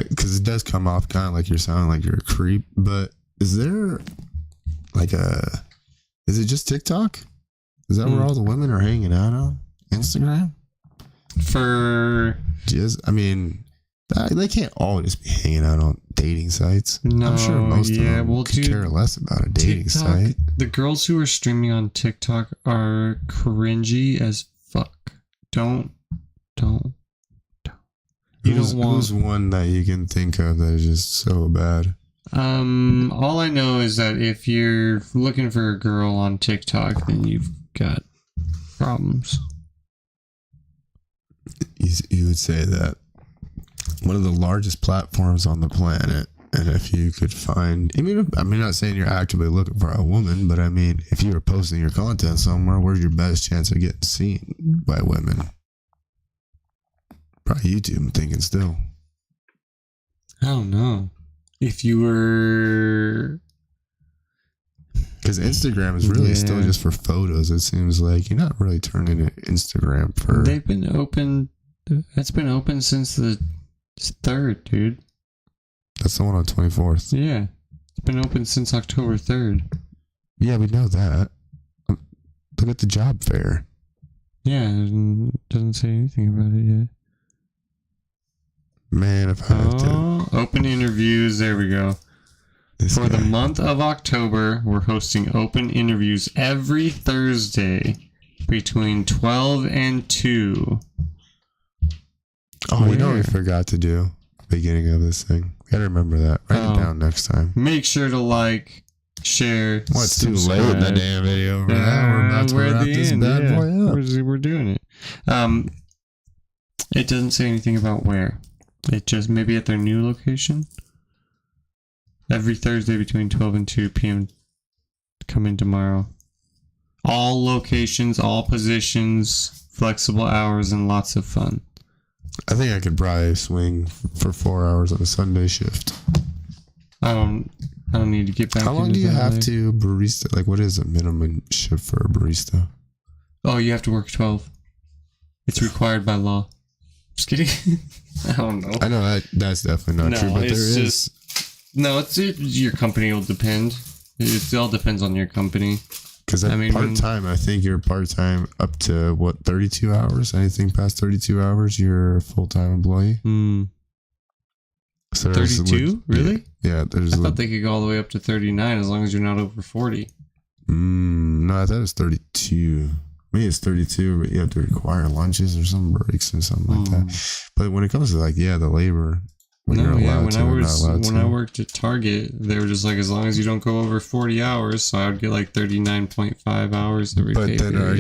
because it does come off kind of like you're sounding like you're a creep, but is there like a. Is it just TikTok? Is that where all the women are hanging out on? Instagram? For Just, I mean, they can't all just be hanging out on dating sites. no, I'm sure most of them could dude, care less about a dating TikTok, site. the girls who are streaming on TikTok are cringy as fuck. Don't. Who's one that you can think of that is just so bad? All I know is that if you're looking for a girl on TikTok, then you've got problems. You would say that one of the largest platforms on the planet, and if you could find, I'm not saying you're actively looking for a woman, but I mean, if you were posting your content somewhere, where's your best chance of getting seen by women? Probably YouTube, I'm thinking still. I don't know. If you were... Because Instagram is really still just for photos, it seems like. You're not really turning to Instagram for... They've been open... It's been open since the 3rd, dude. That's the one on 24th. Yeah. It's been open since October 3rd. Yeah, we know that. Look at the job fair. Yeah, it doesn't say anything about it yet. Man, if I have to... Open interviews. There we go. For the month of October, we're hosting open interviews every Thursday between 12 and 2. Oh, you know what we forgot to do? Beginning of this thing. We gotta remember that. Write it down next time. Make sure to like, share, well, it's too late in the damn video. We're about to wrap this bad boy up. We're doing it. It doesn't say anything about where. It just maybe at their new location. Every Thursday between 12 and 2 p.m. Coming tomorrow. All locations, all positions, flexible hours, and lots of fun. I think I could probably swing for 4 hours on a Sunday shift. I don't need to get back. How long do you have to barista? Like, what is a minimum shift for a barista? Oh, you have to work 12. It's required by law. Just kidding. I don't know. I know that's definitely not true, but there is. No, your company will depend. It all depends on your company. Because part-time, I think you're part-time up to, 32 hours? Anything past 32 hours, you're a full-time employee? So 32? Really? Yeah. I thought they could go all the way up to 39 as long as you're not over 40. No, I thought it was 32. Maybe it's 32, but you have to require lunches or some breaks or something like that. But when it comes to, the labor... When I worked at Target, they were just like, as long as you don't go over 40 hours, so I would get 39.5 hours every pay period. But then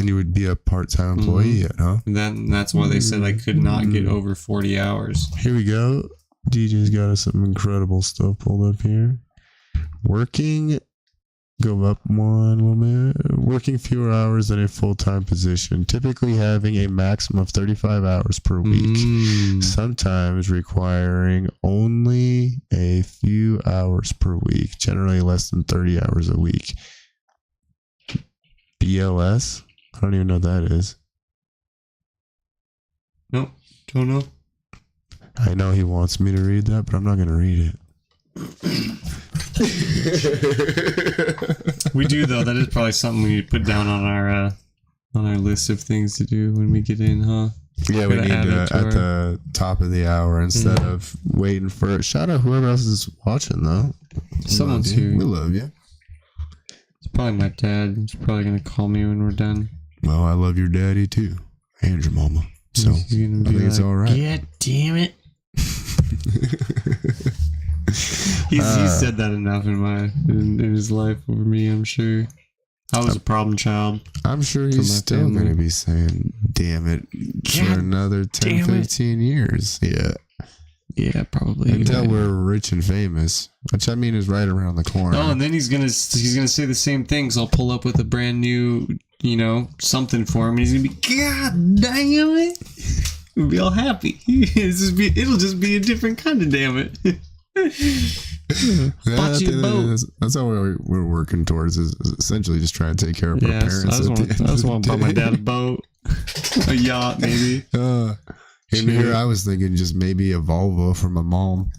you would be a part-time employee yet, huh? That's why they said I could not get over 40 hours. Here we go. DJ's got us some incredible stuff pulled up here. Go up one woman. Working fewer hours than a full-time position, typically having a maximum of 35 hours per week, sometimes requiring only a few hours per week, generally less than 30 hours a week. BLS? I don't even know what that is. Nope, don't know. I know he wants me to read that, but I'm not going to read it. We do though. That is probably something we need to put down on our list of things to do when we get in, huh? Yeah, we need to at the top of the hour instead of waiting for it. Shout out whoever else is watching though. Someone's here. We love you. It's probably my dad. He's probably gonna call me when we're done. Well, I love your daddy too, and your mama. So I think it's all right. God damn it. He's said that enough in his life over me, I'm sure. I was a problem child. I'm sure he's still going to be saying, damn it, for another 10, 15 years. Yeah. Yeah, probably. Until we're rich and famous, which I mean is right around the corner. Oh, and then he's gonna say the same things. I'll pull up with a brand new, something for him, and he's going to be, God damn it. We'll be all happy. It'll just be a different kind of damn it. That's how we're working towards, is essentially just trying to take care of our parents. I just want to buy my dad a boat, a yacht, maybe. Here I was thinking just maybe a Volvo for my mom.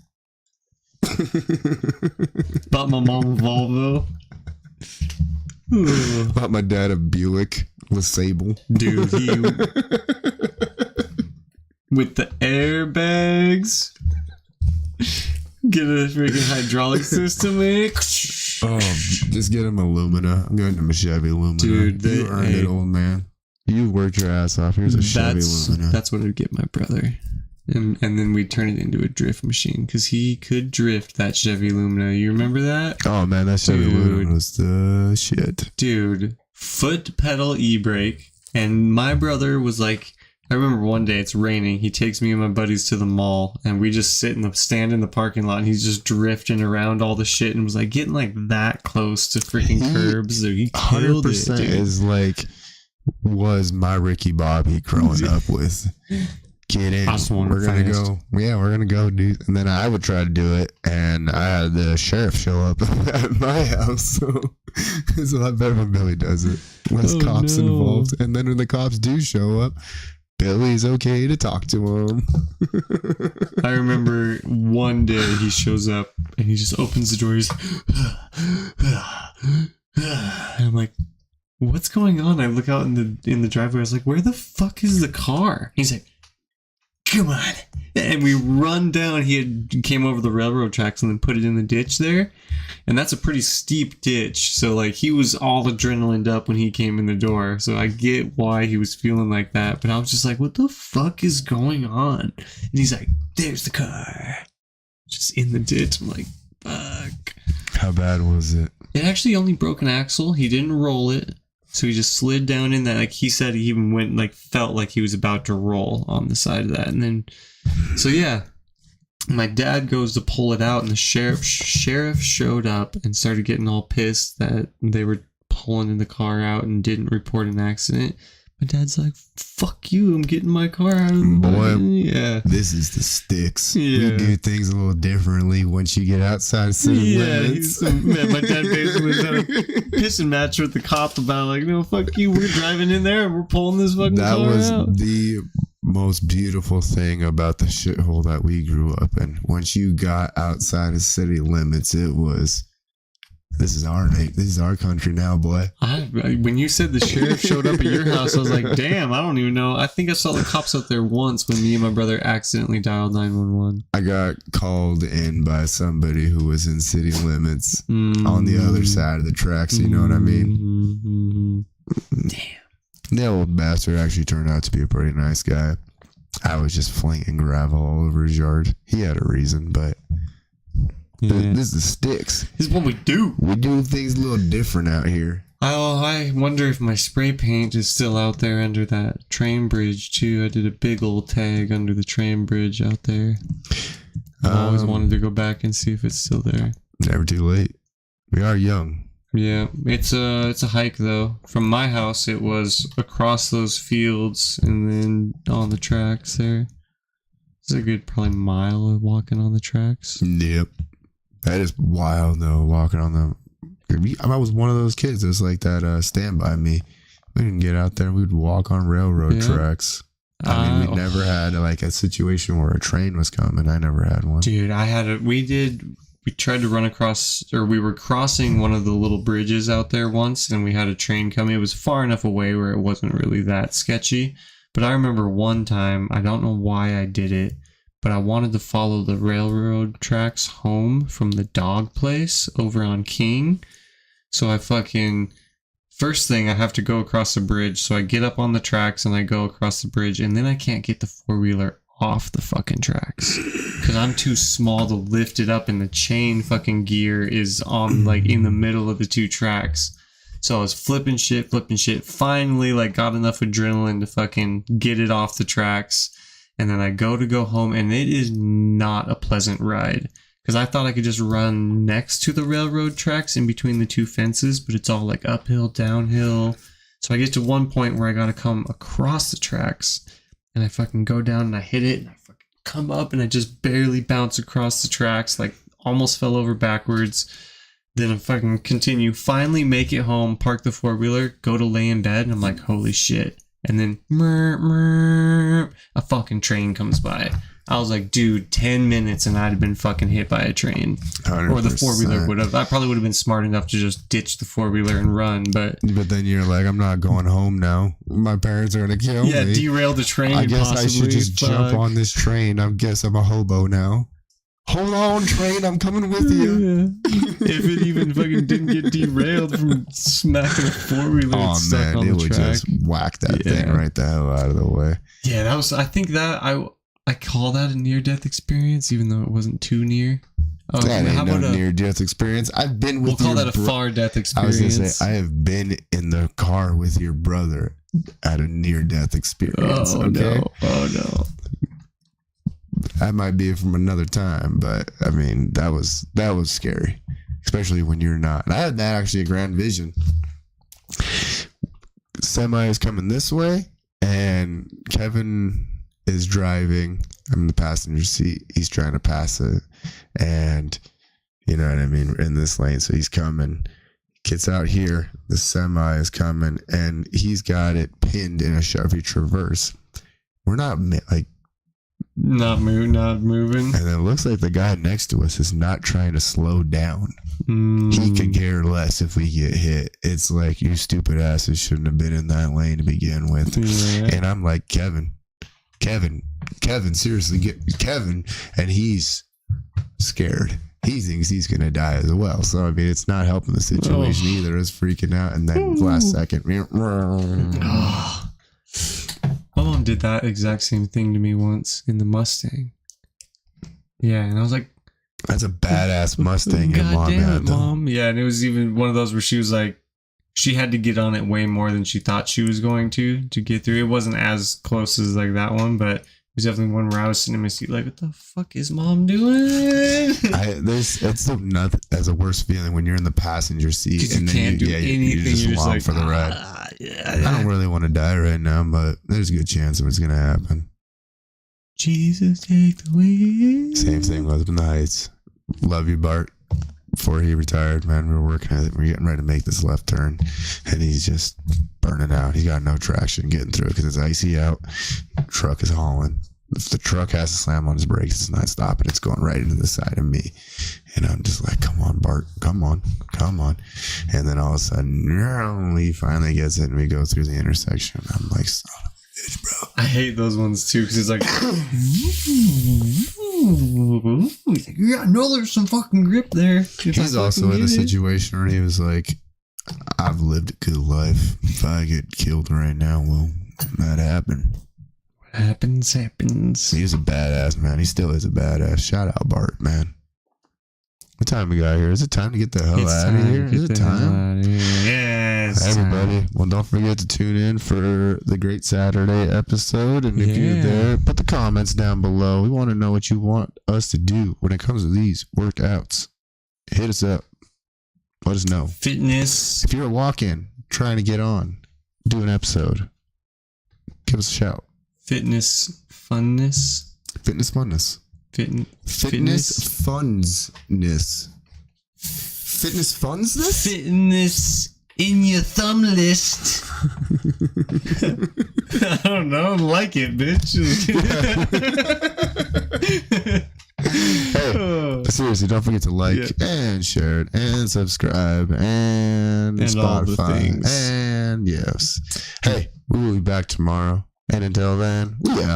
Bought my mom a Volvo. Bought my dad a Buick LeSable. Dude, he with the airbags. Get a freaking hydraulic system in. Oh, just get him Illumina. I'm going to my Chevy Illumina. Dude, you earned it, old man. You worked your ass off. Here's a Chevy Illumina. That's what I'd get my brother. And then we'd turn it into a drift machine because he could drift that Chevy Lumina. You remember that? Oh man, that Chevy Lumina was the shit. Dude, foot pedal e-brake. And my brother was like, I remember one day it's raining. He takes me and my buddies to the mall and we just stand in the parking lot and he's just drifting around all the shit and was like getting like that close to freaking curbs. So he killed 100% it, dude. Is like, was my Ricky Bobby growing up with. Get in. We're gonna go. Yeah, we're gonna go, dude. And then I would try to do it, and I had the sheriff show up at my house. So it's a lot better when Billy does it. Less cops involved. And then when the cops do show up, Billy's okay to talk to him. I remember one day he shows up and he just opens the door. He's and I'm like, what's going on? I look out in the driveway. I was like, where the fuck is the car? He's like, come on. And we run down. He came over the railroad tracks and then put it in the ditch there. And that's a pretty steep ditch. So like he was all adrenalined up when he came in the door. So I get why he was feeling like that. But I was just like, what the fuck is going on? And he's like, there's the car. Just in the ditch. I'm like, fuck. How bad was it? It actually only broke an axle. He didn't roll it. So he just slid down in that. Like he said, he even went like felt like he was about to roll on the side of that. And then, so yeah, my dad goes to pull it out, and the sheriff showed up and started getting all pissed that they were pulling the car out and didn't report an accident. My dad's like, "Fuck you! I'm getting my car out of the boy. Yeah, this is the sticks. Yeah. We do things a little differently once you get outside city limits." Man, my dad basically was at a pissing match with the cop about like, "No, fuck you. We're driving in there and we're pulling this fucking car out." That was the most beautiful thing about the shithole that we grew up in. Once you got outside of city limits, it was. This is our country now, boy. When you said the sheriff showed up at your house, I was like, damn, I don't even know. I think I saw the cops out there once when me and my brother accidentally dialed 911. I got called in by somebody who was in city limits on the other side of the tracks, you know what I mean? Damn. The old bastard actually turned out to be a pretty nice guy. I was just flinging gravel all over his yard. He had a reason, but... Yeah. This is the sticks. This is what we do. We do things a little different out here. Oh, I wonder if my spray paint is still out there under that train bridge too. I did a big old tag under the train bridge out there. I always wanted to go back and see if it's still there. Never too late. We are young. Yeah, it's a hike though. From my house, it was across those fields and then on the tracks there. It's a good probably mile of walking on the tracks. Yep. That is wild though, walking on them. I was one of those kids that's like that Stand By Me. We didn't get out there. We'd walk on railroad tracks. I mean, we never had like a situation where a train was coming. I never had one. Dude, we tried to run across, or we were crossing one of the little bridges out there once, and we had a train coming. It was far enough away where it wasn't really that sketchy. But I remember one time, I don't know why I did it, but I wanted to follow the railroad tracks home from the dog place over on King. So first thing, I have to go across the bridge. So I get up on the tracks and I go across the bridge, and then I can't get the four-wheeler off the fucking tracks because I'm too small to lift it up, and the chain fucking gear is on like in the middle of the two tracks. So I was flipping shit. Finally, like, got enough adrenaline to fucking get it off the tracks. And then I go home, and it is not a pleasant ride. Because I thought I could just run next to the railroad tracks in between the two fences, but it's all like uphill, downhill. So I get to one point where I gotta come across the tracks, and I fucking go down and I hit it, and I fucking come up, and I just barely bounce across the tracks, like almost fell over backwards. Then I fucking continue, finally make it home, park the four-wheeler, go to lay in bed, and I'm like, holy shit. And then a fucking train comes by. I was like, dude, 10 minutes and I'd have been fucking hit by a train. 100%. Or the four-wheeler would have. I probably would have been smart enough to just ditch the four-wheeler and run, but then you're like, I'm not going home now. My parents are going to kill me. yeah, derail the train. I guess possibly. I should just jump on this train. I guess I'm a hobo now. Hold on, train. I'm coming with you. If it even fucking didn't get derailed from smacking a four-wheeler and stuck on it the would track. just whack that thing right the hell out of the way. Yeah, that was. I think that I call that a near-death experience, even though it wasn't too near. Oh, That how ain't about no near-death experience. I've been with. We'll call that a far-death I experience. was gonna say I have been in the car with your brother at a near-death experience. Oh okay? no! Oh no! That might be from another time, but I mean that was scary, especially when you're not. And I had that actually a Grand Vision. Semi is coming this way, and Kevin is driving. I'm in the passenger seat. He's trying to pass it, and you know what I mean, in this lane. So he's coming. Gets out here. The semi is coming, and he's got it pinned in a Chevy Traverse. We're not like. Not moving. And it looks like the guy next to us is not trying to slow down. Mm. He could care less if we get hit. It's like, you stupid asses shouldn't have been in that lane to begin with. Yeah. And I'm like, Kevin, seriously, get Kevin. And he's scared. He thinks he's going to die as well. So, I mean, it's not helping the situation either. It's freaking out. And then last second, my mom did that exact same thing to me once in the Mustang. Yeah, and I was like, that's a badass Mustang your God mom damn had, it, though. Mom. Yeah, and it was even one of those where she was like, she had to get on it way more than she thought she was going to get through. It wasn't as close as like that one, but it was definitely one where I was sitting in my seat like, what the fuck is Mom doing? It's nothing as a worst feeling when you're in the passenger seat and then you're just along like, for the ride. I don't really want to die right now, but there's a good chance of it's gonna happen. Jesus, take the wheel. Same thing with in the Heights. Love you, Bart. Before he retired, man, we were working at it. We're getting ready to make this left turn, and he's just burning out. He got no traction getting through it because it's icy out. Truck is hauling. If the truck has to slam on his brakes, it's not stopping. It's going right into the side of me. And I'm just like, come on, Bart. Come on. And then all of a sudden, he finally gets it, and we go through the intersection. I'm like, son of a bitch, bro. I hate those ones, too, because it's like... yeah, I know there's some fucking grip there. He's also in a situation where he was like, I've lived a good life. If I get killed right now, well, that happened. Happens. He was a badass, man. He still is a badass. Shout out, Bart, man. What time we got here? Is it time to get the hell out of here? Is it time? Yes. Everybody, well, don't forget to tune in for the Great Saturday episode. And if you're there, put the comments down below. We want to know what you want us to do when it comes to these workouts. Hit us up. Let us know. Fitness. If you're a walk-in trying to get on, do an episode. Give us a shout. Fitness funness. Fitness funness. Fitness funsness. Fitness funsness? Fitness in your thumb list. I don't know. Like it, bitch. Hey, seriously, don't forget to like and share it and subscribe and Spotify. All the things. And yes. Hey, we will be back tomorrow. And until then, we out.